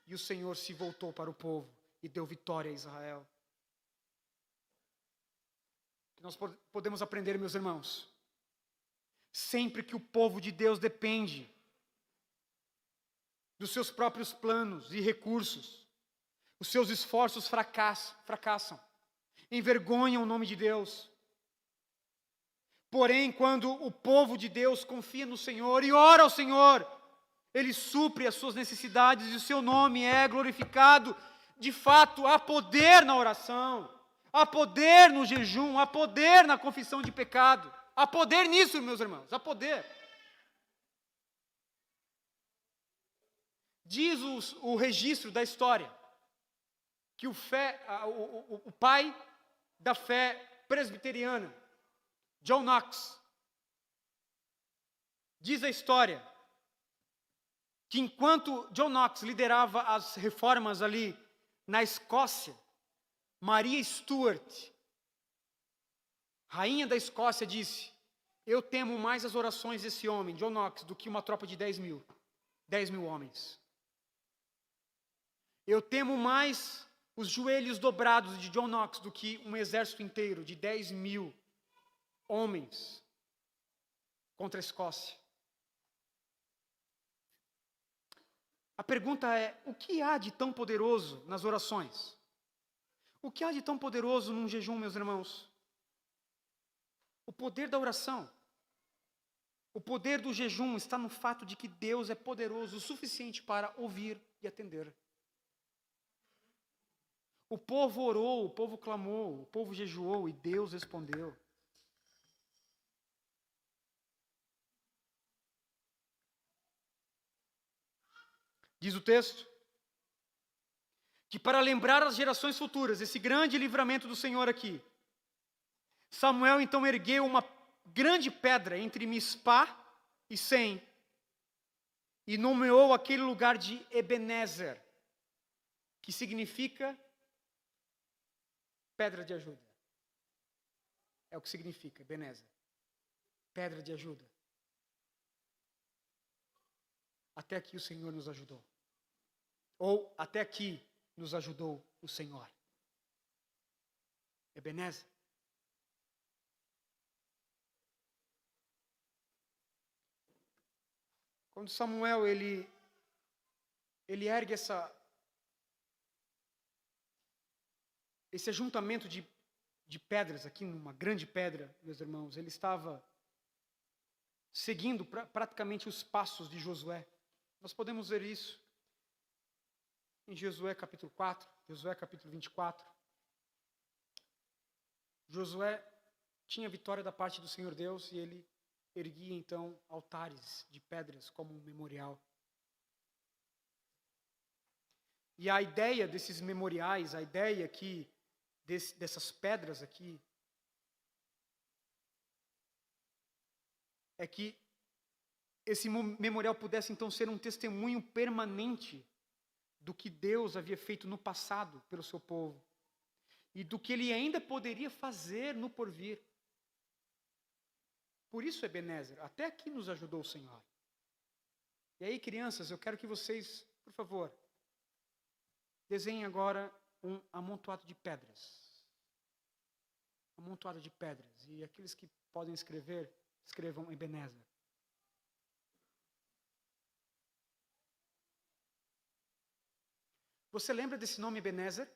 S1: e o Senhor se voltou para o povo e deu vitória a Israel. O que nós podemos aprender, meus irmãos? Sempre que o povo de Deus depende dos seus próprios planos e recursos, os seus esforços fracassam, envergonham o nome de Deus. Porém, quando o povo de Deus confia no Senhor e ora ao Senhor, Ele supre as suas necessidades e o seu nome é glorificado. De fato, há poder na oração, há poder no jejum, há poder na confissão de pecado. Há poder nisso, meus irmãos, há poder. Diz o registro da história que o pai da fé presbiteriana, John Knox, diz a história que enquanto John Knox liderava as reformas ali na Escócia, Maria Stuart, rainha da Escócia, disse: eu temo mais as orações desse homem, John Knox, do que uma tropa de 10 mil homens. Eu temo mais os joelhos dobrados de John Knox do que um exército inteiro de 10 mil homens. contra a Escócia. A pergunta é, o que há de tão poderoso nas orações? O que há de tão poderoso num jejum, meus irmãos? O poder da oração. O poder do jejum está no fato de que Deus é poderoso o suficiente para ouvir e atender. O povo orou, o povo clamou, o povo jejuou e Deus respondeu. Diz o texto que para lembrar as gerações futuras esse grande livramento do Senhor aqui, Samuel então ergueu uma grande pedra entre Mispá e Sem e nomeou aquele lugar de Ebenezer, que significa pedra de ajuda. É o que significa Ebenezer, pedra de ajuda. Até aqui o Senhor nos ajudou. Ou até aqui nos ajudou o Senhor. Ebenezer. Quando Samuel ele ergue esse ajuntamento de pedras aqui, numa grande pedra, meus irmãos, ele estava seguindo praticamente os passos de Josué. Nós podemos ver isso em Josué capítulo 4, Josué capítulo 24. Josué tinha vitória da parte do Senhor Deus e ele erguia então altares de pedras como um memorial. E a ideia desses memoriais, a ideia aqui, dessas pedras aqui, é que esse memorial pudesse então ser um testemunho permanente do que Deus havia feito no passado pelo seu povo e do que Ele ainda poderia fazer no porvir. Por isso, Ebenezer, até aqui nos ajudou o Senhor. E aí, crianças, eu quero que vocês, por favor, desenhem agora um amontoado de pedras. Amontoado de pedras. E aqueles que podem escrever, escrevam Ebenezer. Você lembra desse nome Ebenezer?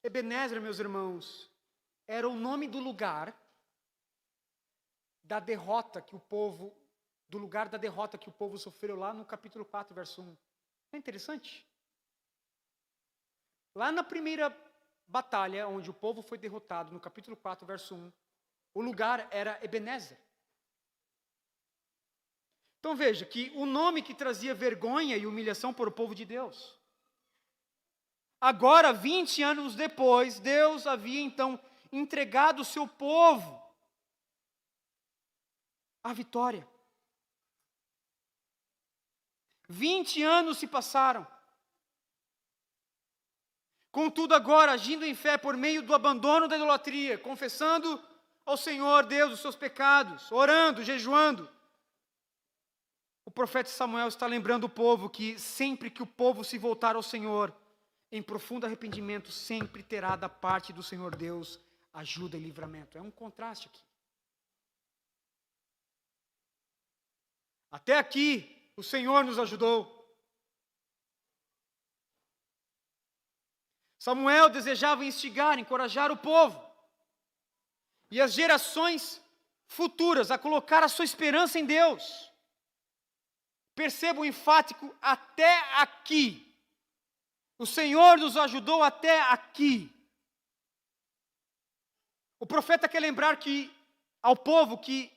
S1: Ebenezer, meus irmãos, era o nome do lugar da derrota que o povo, do lugar da derrota que o povo sofreu lá no capítulo 4, verso 1. Não é interessante? Lá na primeira batalha, onde o povo foi derrotado, no capítulo 4, verso 1, o lugar era Ebenezer. Então veja que o nome que trazia vergonha e humilhação para o povo de Deus. Agora, 20 anos depois, Deus havia então entregado o seu povo à vitória. 20 anos se passaram. Contudo, agora, agindo em fé por meio do abandono da idolatria, confessando ao Senhor Deus os seus pecados, orando, jejuando, o profeta Samuel está lembrando o povo que sempre que o povo se voltar ao Senhor, em profundo arrependimento, sempre terá da parte do Senhor Deus ajuda e livramento. É um contraste aqui. Até aqui, o Senhor nos ajudou. Samuel desejava instigar, encorajar o povo e as gerações futuras a colocar a sua esperança em Deus. Perceba o enfático até aqui. O Senhor nos ajudou até aqui. O profeta quer lembrar ao povo que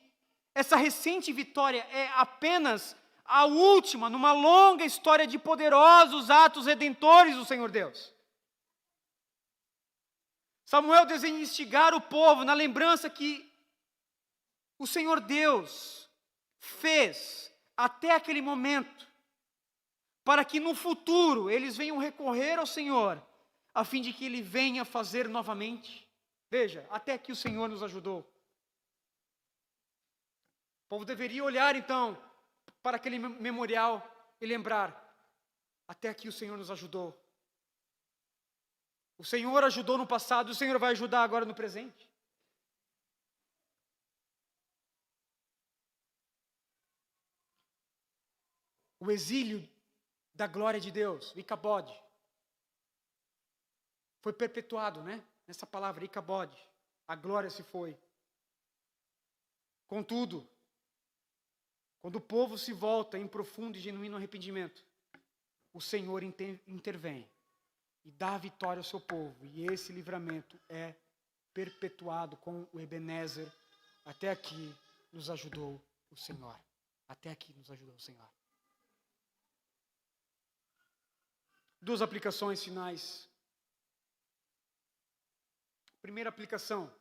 S1: essa recente vitória é apenas a última numa longa história de poderosos atos redentores do Senhor Deus. Samuel deseja instigar o povo na lembrança que o Senhor Deus fez até aquele momento, para que no futuro eles venham recorrer ao Senhor, a fim de que Ele venha fazer novamente. Veja, até aqui o Senhor nos ajudou. O povo deveria olhar então para aquele memorial e lembrar, até aqui o Senhor nos ajudou. O Senhor ajudou no passado, o Senhor vai ajudar agora no presente. o exílio da glória de Deus, o Icabod, foi perpetuado, né? Nessa palavra, Icabod, a glória se foi. Contudo, quando o povo se volta em profundo e genuíno arrependimento, o Senhor intervém e dá a vitória ao seu povo. E esse livramento é perpetuado com o Ebenezer. Até aqui nos ajudou o Senhor. Até aqui nos ajudou o Senhor. Duas aplicações finais. Primeira aplicação.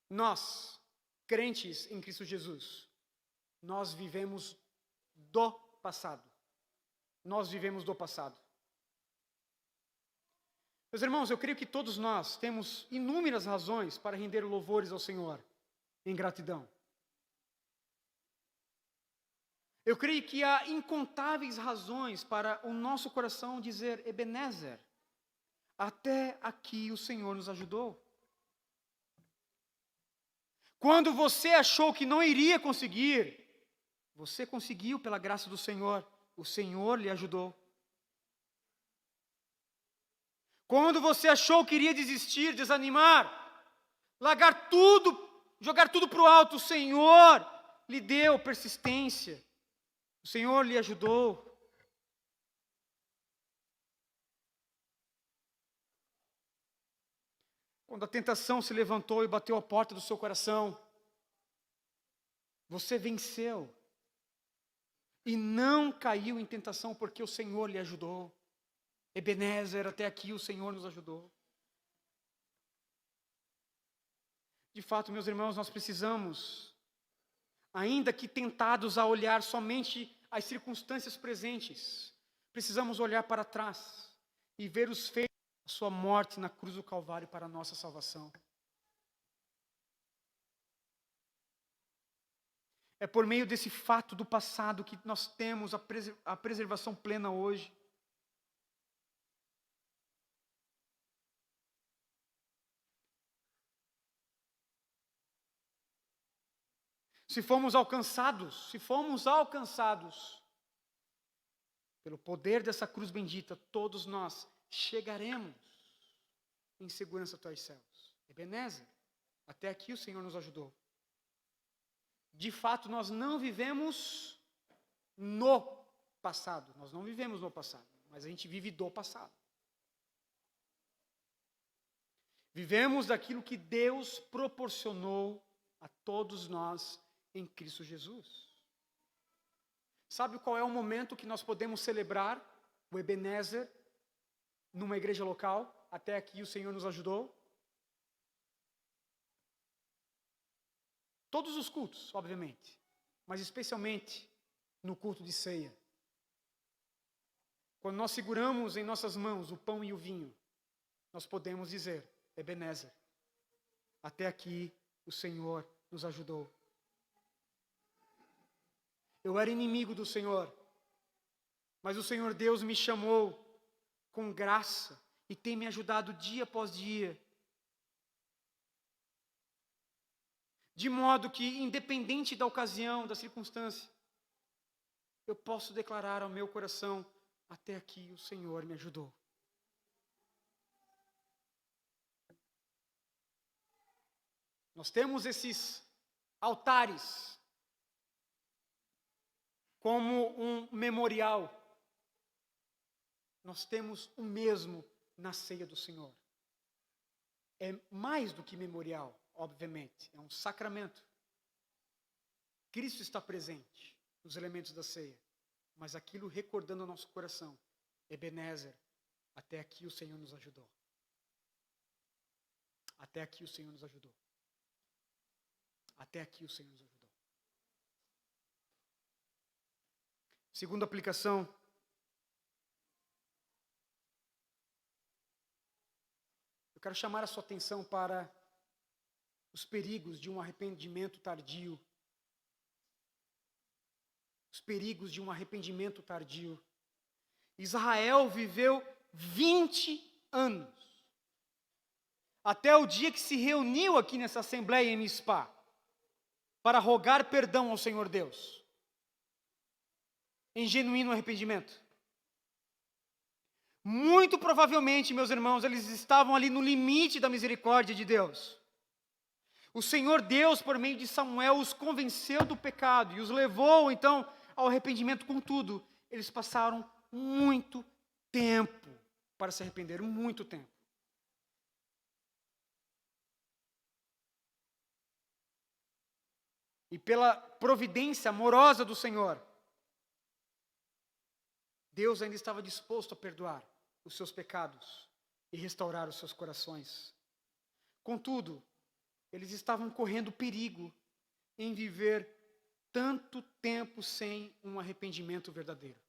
S1: Nós, crentes em Cristo Jesus, nós vivemos do passado. Nós vivemos do passado. Meus irmãos, eu creio que todos nós temos inúmeras razões para render louvores ao Senhor em gratidão. Eu creio que há incontáveis razões para o nosso coração dizer: Ebenezer, até aqui o Senhor nos ajudou. Quando você achou que não iria conseguir, você conseguiu pela graça do Senhor. O Senhor lhe ajudou. Quando você achou que iria desistir, desanimar, largar tudo, jogar tudo para o alto, o Senhor lhe deu persistência. O Senhor lhe ajudou. Quando a tentação se levantou e bateu à porta do seu coração, você venceu. E não caiu em tentação porque o Senhor lhe ajudou. Ebenezer, até aqui o Senhor nos ajudou. De fato, meus irmãos, nós precisamos, ainda que tentados a olhar somente as circunstâncias presentes, precisamos olhar para trás e ver os feitos da sua morte na cruz do Calvário para a nossa salvação. É por meio desse fato do passado que nós temos a preservação plena hoje. Se fomos alcançados pelo poder dessa cruz bendita, todos nós chegaremos em segurança até os céus. Ebenezer, até aqui o Senhor nos ajudou. De fato, nós não vivemos no passado. Nós não vivemos no passado, mas a gente vive do passado. Vivemos daquilo que Deus proporcionou a todos nós em Cristo Jesus. Sabe qual é o momento que nós podemos celebrar o Ebenezer numa igreja local? Até aqui o Senhor nos ajudou. Todos os cultos, obviamente, mas especialmente no culto de ceia. Quando nós seguramos em nossas mãos o pão e o vinho, nós podemos dizer: Ebenezer, até aqui o Senhor nos ajudou. Eu era inimigo do Senhor, mas o Senhor Deus me chamou com graça e tem me ajudado dia após dia. De modo que, independente da ocasião, da circunstância, eu posso declarar ao meu coração: até aqui o Senhor me ajudou. Nós temos esses altares como um memorial. Nós temos o mesmo na ceia do Senhor. É mais do que memorial, obviamente, é um sacramento. Cristo está presente nos elementos da ceia, mas aquilo recordando o nosso coração: Ebenezer, até aqui o Senhor nos ajudou. Até aqui o Senhor nos ajudou. Até aqui o Senhor nos ajudou. Segunda aplicação. Eu quero chamar a sua atenção para os perigos de um arrependimento tardio. Os perigos de um arrependimento tardio. Israel viveu 20 anos. Até o dia que se reuniu aqui nessa assembleia em Mispá, para rogar perdão ao Senhor Deus. em genuíno arrependimento? Muito provavelmente, meus irmãos, eles estavam ali no limite da misericórdia de Deus. O Senhor Deus, por meio de Samuel, os convenceu do pecado e os levou, então, ao arrependimento. Contudo, eles passaram muito tempo para se arrepender, muito tempo. E pela providência amorosa do Senhor, Deus ainda estava disposto a perdoar os seus pecados e restaurar os seus corações. Contudo, eles estavam correndo perigo em viver tanto tempo sem um arrependimento verdadeiro.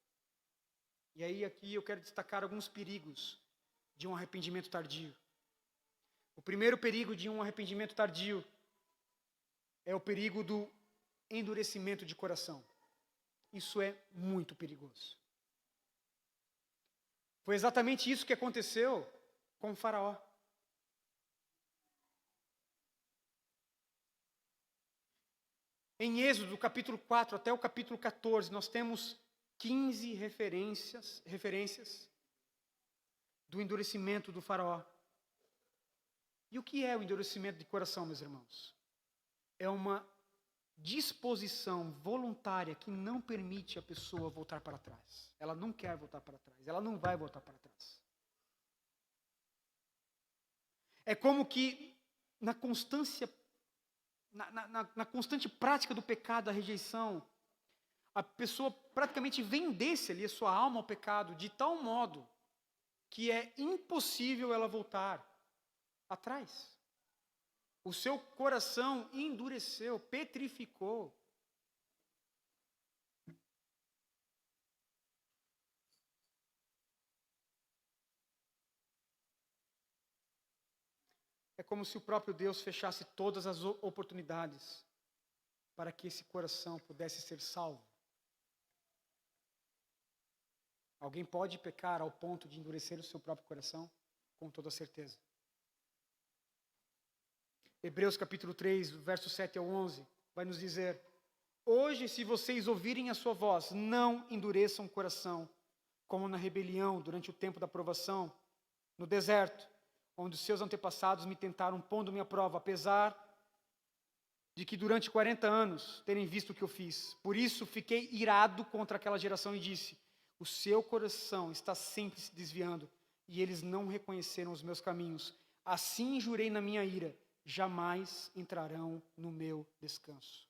S1: E aí aqui eu quero destacar alguns perigos de um arrependimento tardio. O primeiro perigo de um arrependimento tardio é o perigo do endurecimento de coração. Isso é muito perigoso. Foi exatamente isso que aconteceu com o Faraó. Em Êxodo, do capítulo 4 até o capítulo 14, nós temos 15 referências do endurecimento do Faraó. E o que é o endurecimento de coração, meus irmãos? É uma disposição voluntária que não permite a pessoa voltar para trás. Ela não quer voltar para trás, ela não vai voltar para trás. É como que na constante prática do pecado, da rejeição, a pessoa praticamente vendesse ali a sua alma ao pecado de tal modo que é impossível ela voltar atrás. O seu coração endureceu, petrificou. É como se o próprio Deus fechasse todas as oportunidades para que esse coração pudesse ser salvo. Alguém pode pecar ao ponto de endurecer o seu próprio coração? Com toda certeza. Hebreus capítulo 3, verso 7 ao 11, vai nos dizer: hoje, se vocês ouvirem a sua voz, não endureçam o coração, como na rebelião durante o tempo da provação, no deserto, onde os seus antepassados me tentaram pondo-me à prova, apesar de que durante 40 anos terem visto o que eu fiz. Por isso fiquei irado contra aquela geração e disse: o seu coração está sempre se desviando, e eles não reconheceram os meus caminhos. Assim jurei na minha ira: jamais entrarão no meu descanso.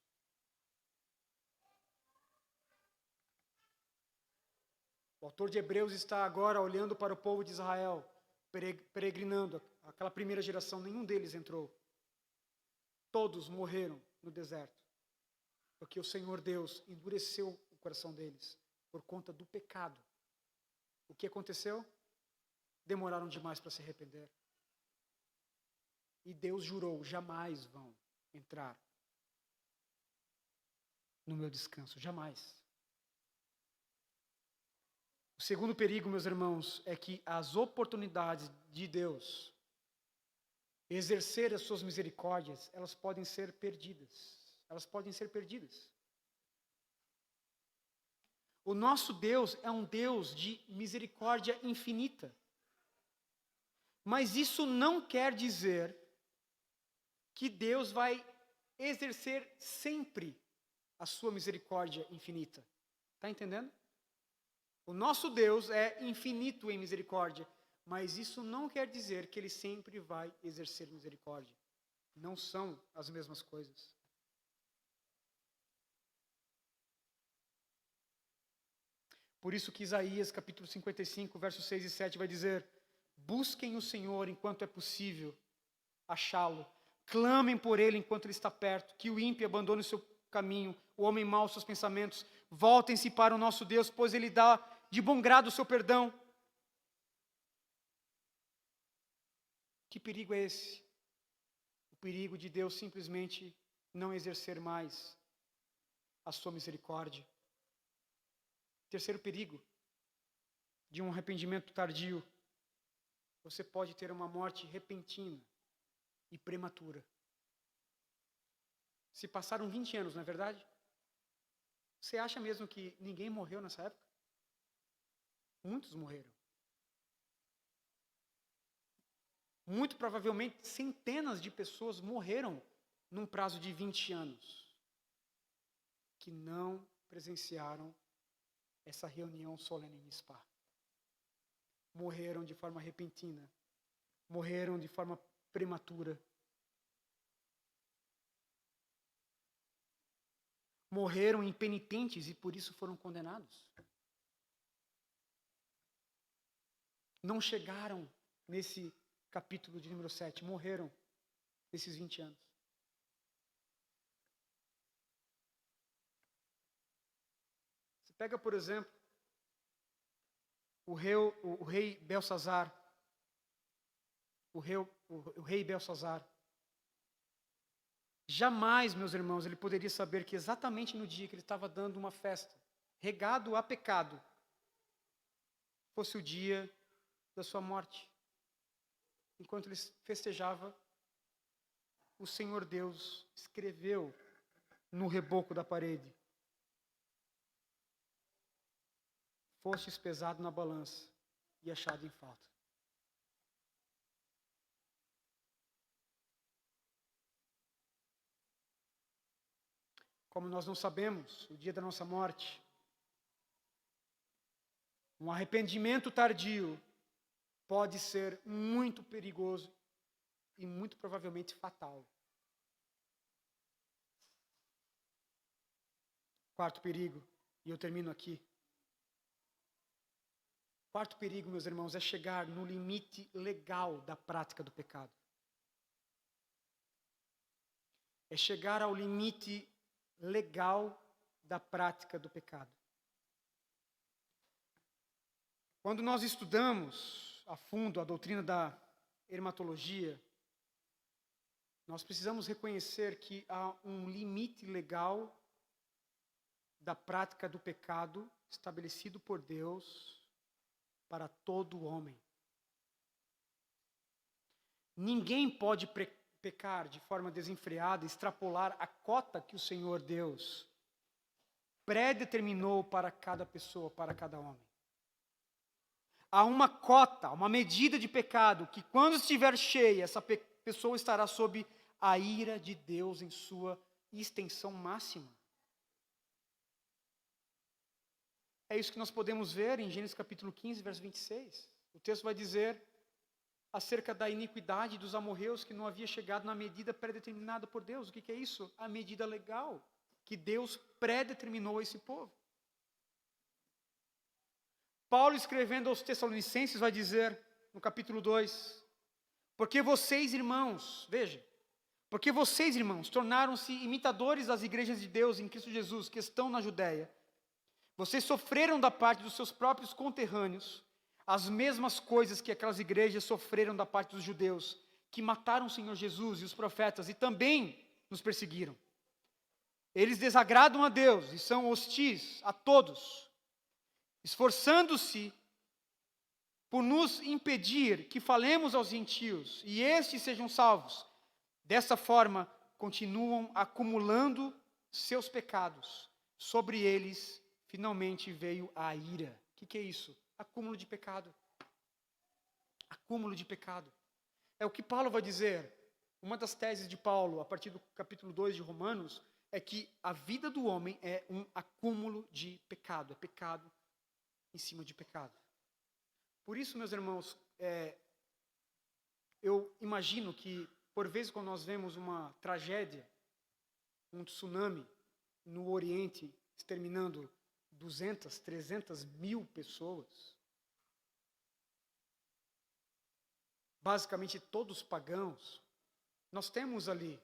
S1: O autor de Hebreus está agora olhando para o povo de Israel, peregrinando. Aquela primeira geração, nenhum deles entrou. Todos morreram no deserto, porque o Senhor Deus endureceu o coração deles por conta do pecado. O que aconteceu? Demoraram demais para se arrepender. E Deus jurou: jamais vão entrar no meu descanso, jamais. O segundo perigo, meus irmãos, é que as oportunidades de Deus exercer as suas misericórdias, elas podem ser perdidas. Elas podem ser perdidas. O nosso Deus é um Deus de misericórdia infinita. Mas isso não quer dizer que Deus vai exercer sempre a sua misericórdia infinita. Está entendendo? O nosso Deus é infinito em misericórdia, mas isso não quer dizer que Ele sempre vai exercer misericórdia. Não são as mesmas coisas. Por isso que Isaías, capítulo 55, versos 6 e 7 vai dizer: busquem o Senhor enquanto é possível achá-lo. Clamem por Ele enquanto Ele está perto. Que o ímpio abandone o seu caminho, o homem mau os seus pensamentos. Voltem-se para o nosso Deus, pois Ele dá de bom grado o seu perdão. Que perigo é esse? O perigo de Deus simplesmente não exercer mais a sua misericórdia. Terceiro perigo de um arrependimento tardio: você pode ter uma morte repentina e prematura. Se passaram 20 anos, não é verdade? Você acha mesmo que ninguém morreu nessa época? Muitos morreram. Muito provavelmente centenas de pessoas morreram num prazo de 20 anos que não presenciaram essa reunião solene em Spa. Morreram de forma repentina. Morreram de forma prematura. Morreram impenitentes e por isso foram condenados. Não chegaram nesse capítulo de número 7, morreram nesses 20 anos. Você pega, por exemplo, o rei Belsazar. O rei Belsazar. Jamais, meus irmãos, ele poderia saber que exatamente no dia que ele estava dando uma festa, regado a pecado, fosse o dia da sua morte. Enquanto ele festejava, o Senhor Deus escreveu no reboco da parede: fostes pesado na balança e achado em falta. Como nós não sabemos o dia da nossa morte, um arrependimento tardio pode ser muito perigoso e muito provavelmente fatal. Quarto perigo, e eu termino aqui. Quarto perigo, meus irmãos, é chegar no limite legal da prática do pecado. É chegar ao limite legal da prática do pecado. Quando nós estudamos a fundo a doutrina da ermatologia, nós precisamos reconhecer que há um limite legal da prática do pecado estabelecido por Deus para todo homem. Ninguém pode pecar de forma desenfreada, extrapolar a cota que o Senhor Deus predeterminou para cada pessoa, para cada homem. Há uma cota, uma medida de pecado, que quando estiver cheia, essa pessoa estará sob a ira de Deus em sua extensão máxima. É isso que nós podemos ver em Gênesis capítulo 15, verso 26. O texto vai dizer acerca da iniquidade dos amorreus que não havia chegado na medida predeterminada por Deus. O que é isso? A medida legal que Deus predeterminou a esse povo. Paulo, escrevendo aos Tessalonicenses, vai dizer no capítulo 2, porque vocês, irmãos, veja, porque vocês, irmãos, tornaram-se imitadores das igrejas de Deus em Cristo Jesus, que estão na Judéia. Vocês sofreram da parte dos seus próprios conterrâneos as mesmas coisas que aquelas igrejas sofreram da parte dos judeus, que mataram o Senhor Jesus e os profetas e também nos perseguiram. Eles desagradam a Deus e são hostis a todos, esforçando-se por nos impedir que falemos aos gentios e estes sejam salvos. Dessa forma, continuam acumulando seus pecados. Sobre eles, finalmente veio a ira. O que é isso? Acúmulo de pecado. Acúmulo de pecado. É o que Paulo vai dizer. Uma das teses de Paulo, a partir do capítulo 2 de Romanos, é que a vida do homem é um acúmulo de pecado. É pecado em cima de pecado. Por isso, meus irmãos, eu imagino que, por vezes, quando nós vemos uma tragédia, um tsunami no Oriente, exterminando 200, 300 mil pessoas, basicamente todos pagãos, nós temos ali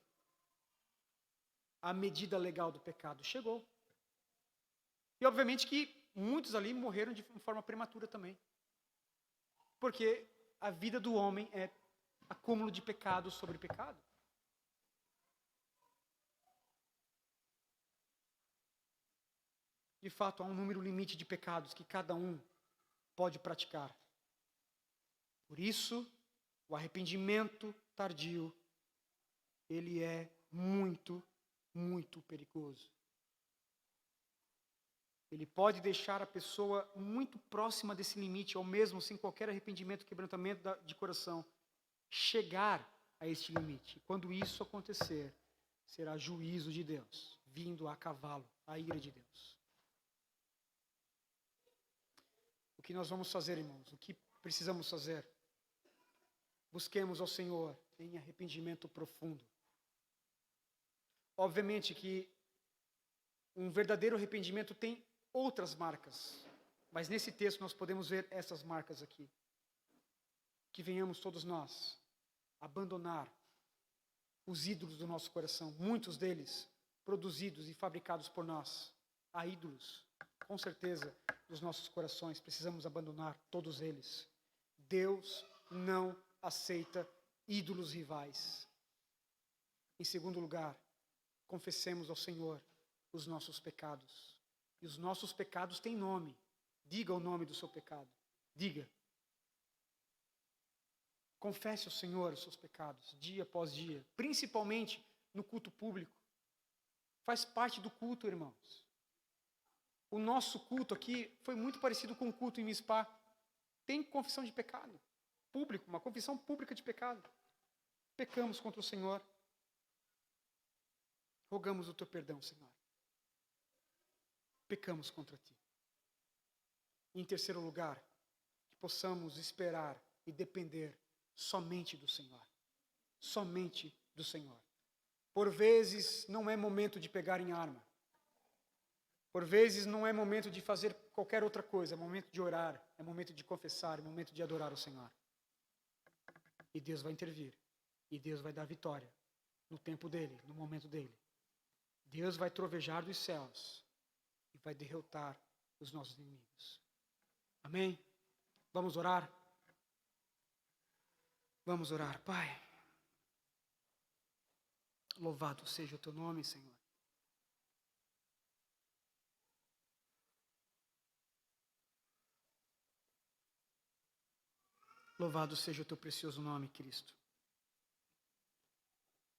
S1: a medida legal do pecado. Chegou. E, obviamente, que muitos ali morreram de forma prematura também. Porque a vida do homem é acúmulo de pecado sobre pecado. De fato, há um número limite de pecados que cada um pode praticar. Por isso, o arrependimento tardio, ele é muito, muito perigoso. Ele pode deixar a pessoa muito próxima desse limite, ou mesmo sem qualquer arrependimento, quebrantamento de coração, chegar a este limite. Quando isso acontecer, será juízo de Deus, vindo a cavalo, a ira de Deus. O que nós vamos fazer, irmãos? O que precisamos fazer? Busquemos ao Senhor em arrependimento profundo. Obviamente que um verdadeiro arrependimento tem outras marcas, mas nesse texto nós podemos ver essas marcas aqui. Que venhamos todos nós abandonar os ídolos do nosso coração, muitos deles produzidos e fabricados por nós. Há ídolos, com certeza, dos nossos corações, precisamos abandonar todos eles. Deus não aceita ídolos rivais. Em segundo lugar, confessemos ao Senhor os nossos pecados. E os nossos pecados têm nome. Diga o nome do seu pecado. Diga. Confesse ao Senhor os seus pecados, dia após dia. Principalmente no culto público. Faz parte do culto, irmãos. O nosso culto aqui foi muito parecido com o culto em Mispá. Tem confissão de pecado. Público, uma confissão pública de pecado. Pecamos contra o Senhor. Rogamos o teu perdão, Senhor. Pecamos contra ti. E em terceiro lugar, que possamos esperar e depender somente do Senhor. Somente do Senhor. Por vezes não é momento de pegar em arma. Por vezes não é momento de fazer qualquer outra coisa. É momento de orar, é momento de confessar, é momento de adorar o Senhor. E Deus vai intervir. E Deus vai dar vitória no tempo dele, no momento dele. Deus vai trovejar dos céus e vai derrotar os nossos inimigos. Amém? Vamos orar? Vamos orar. Pai, louvado seja o teu nome, Senhor. Louvado seja o teu precioso nome, Cristo.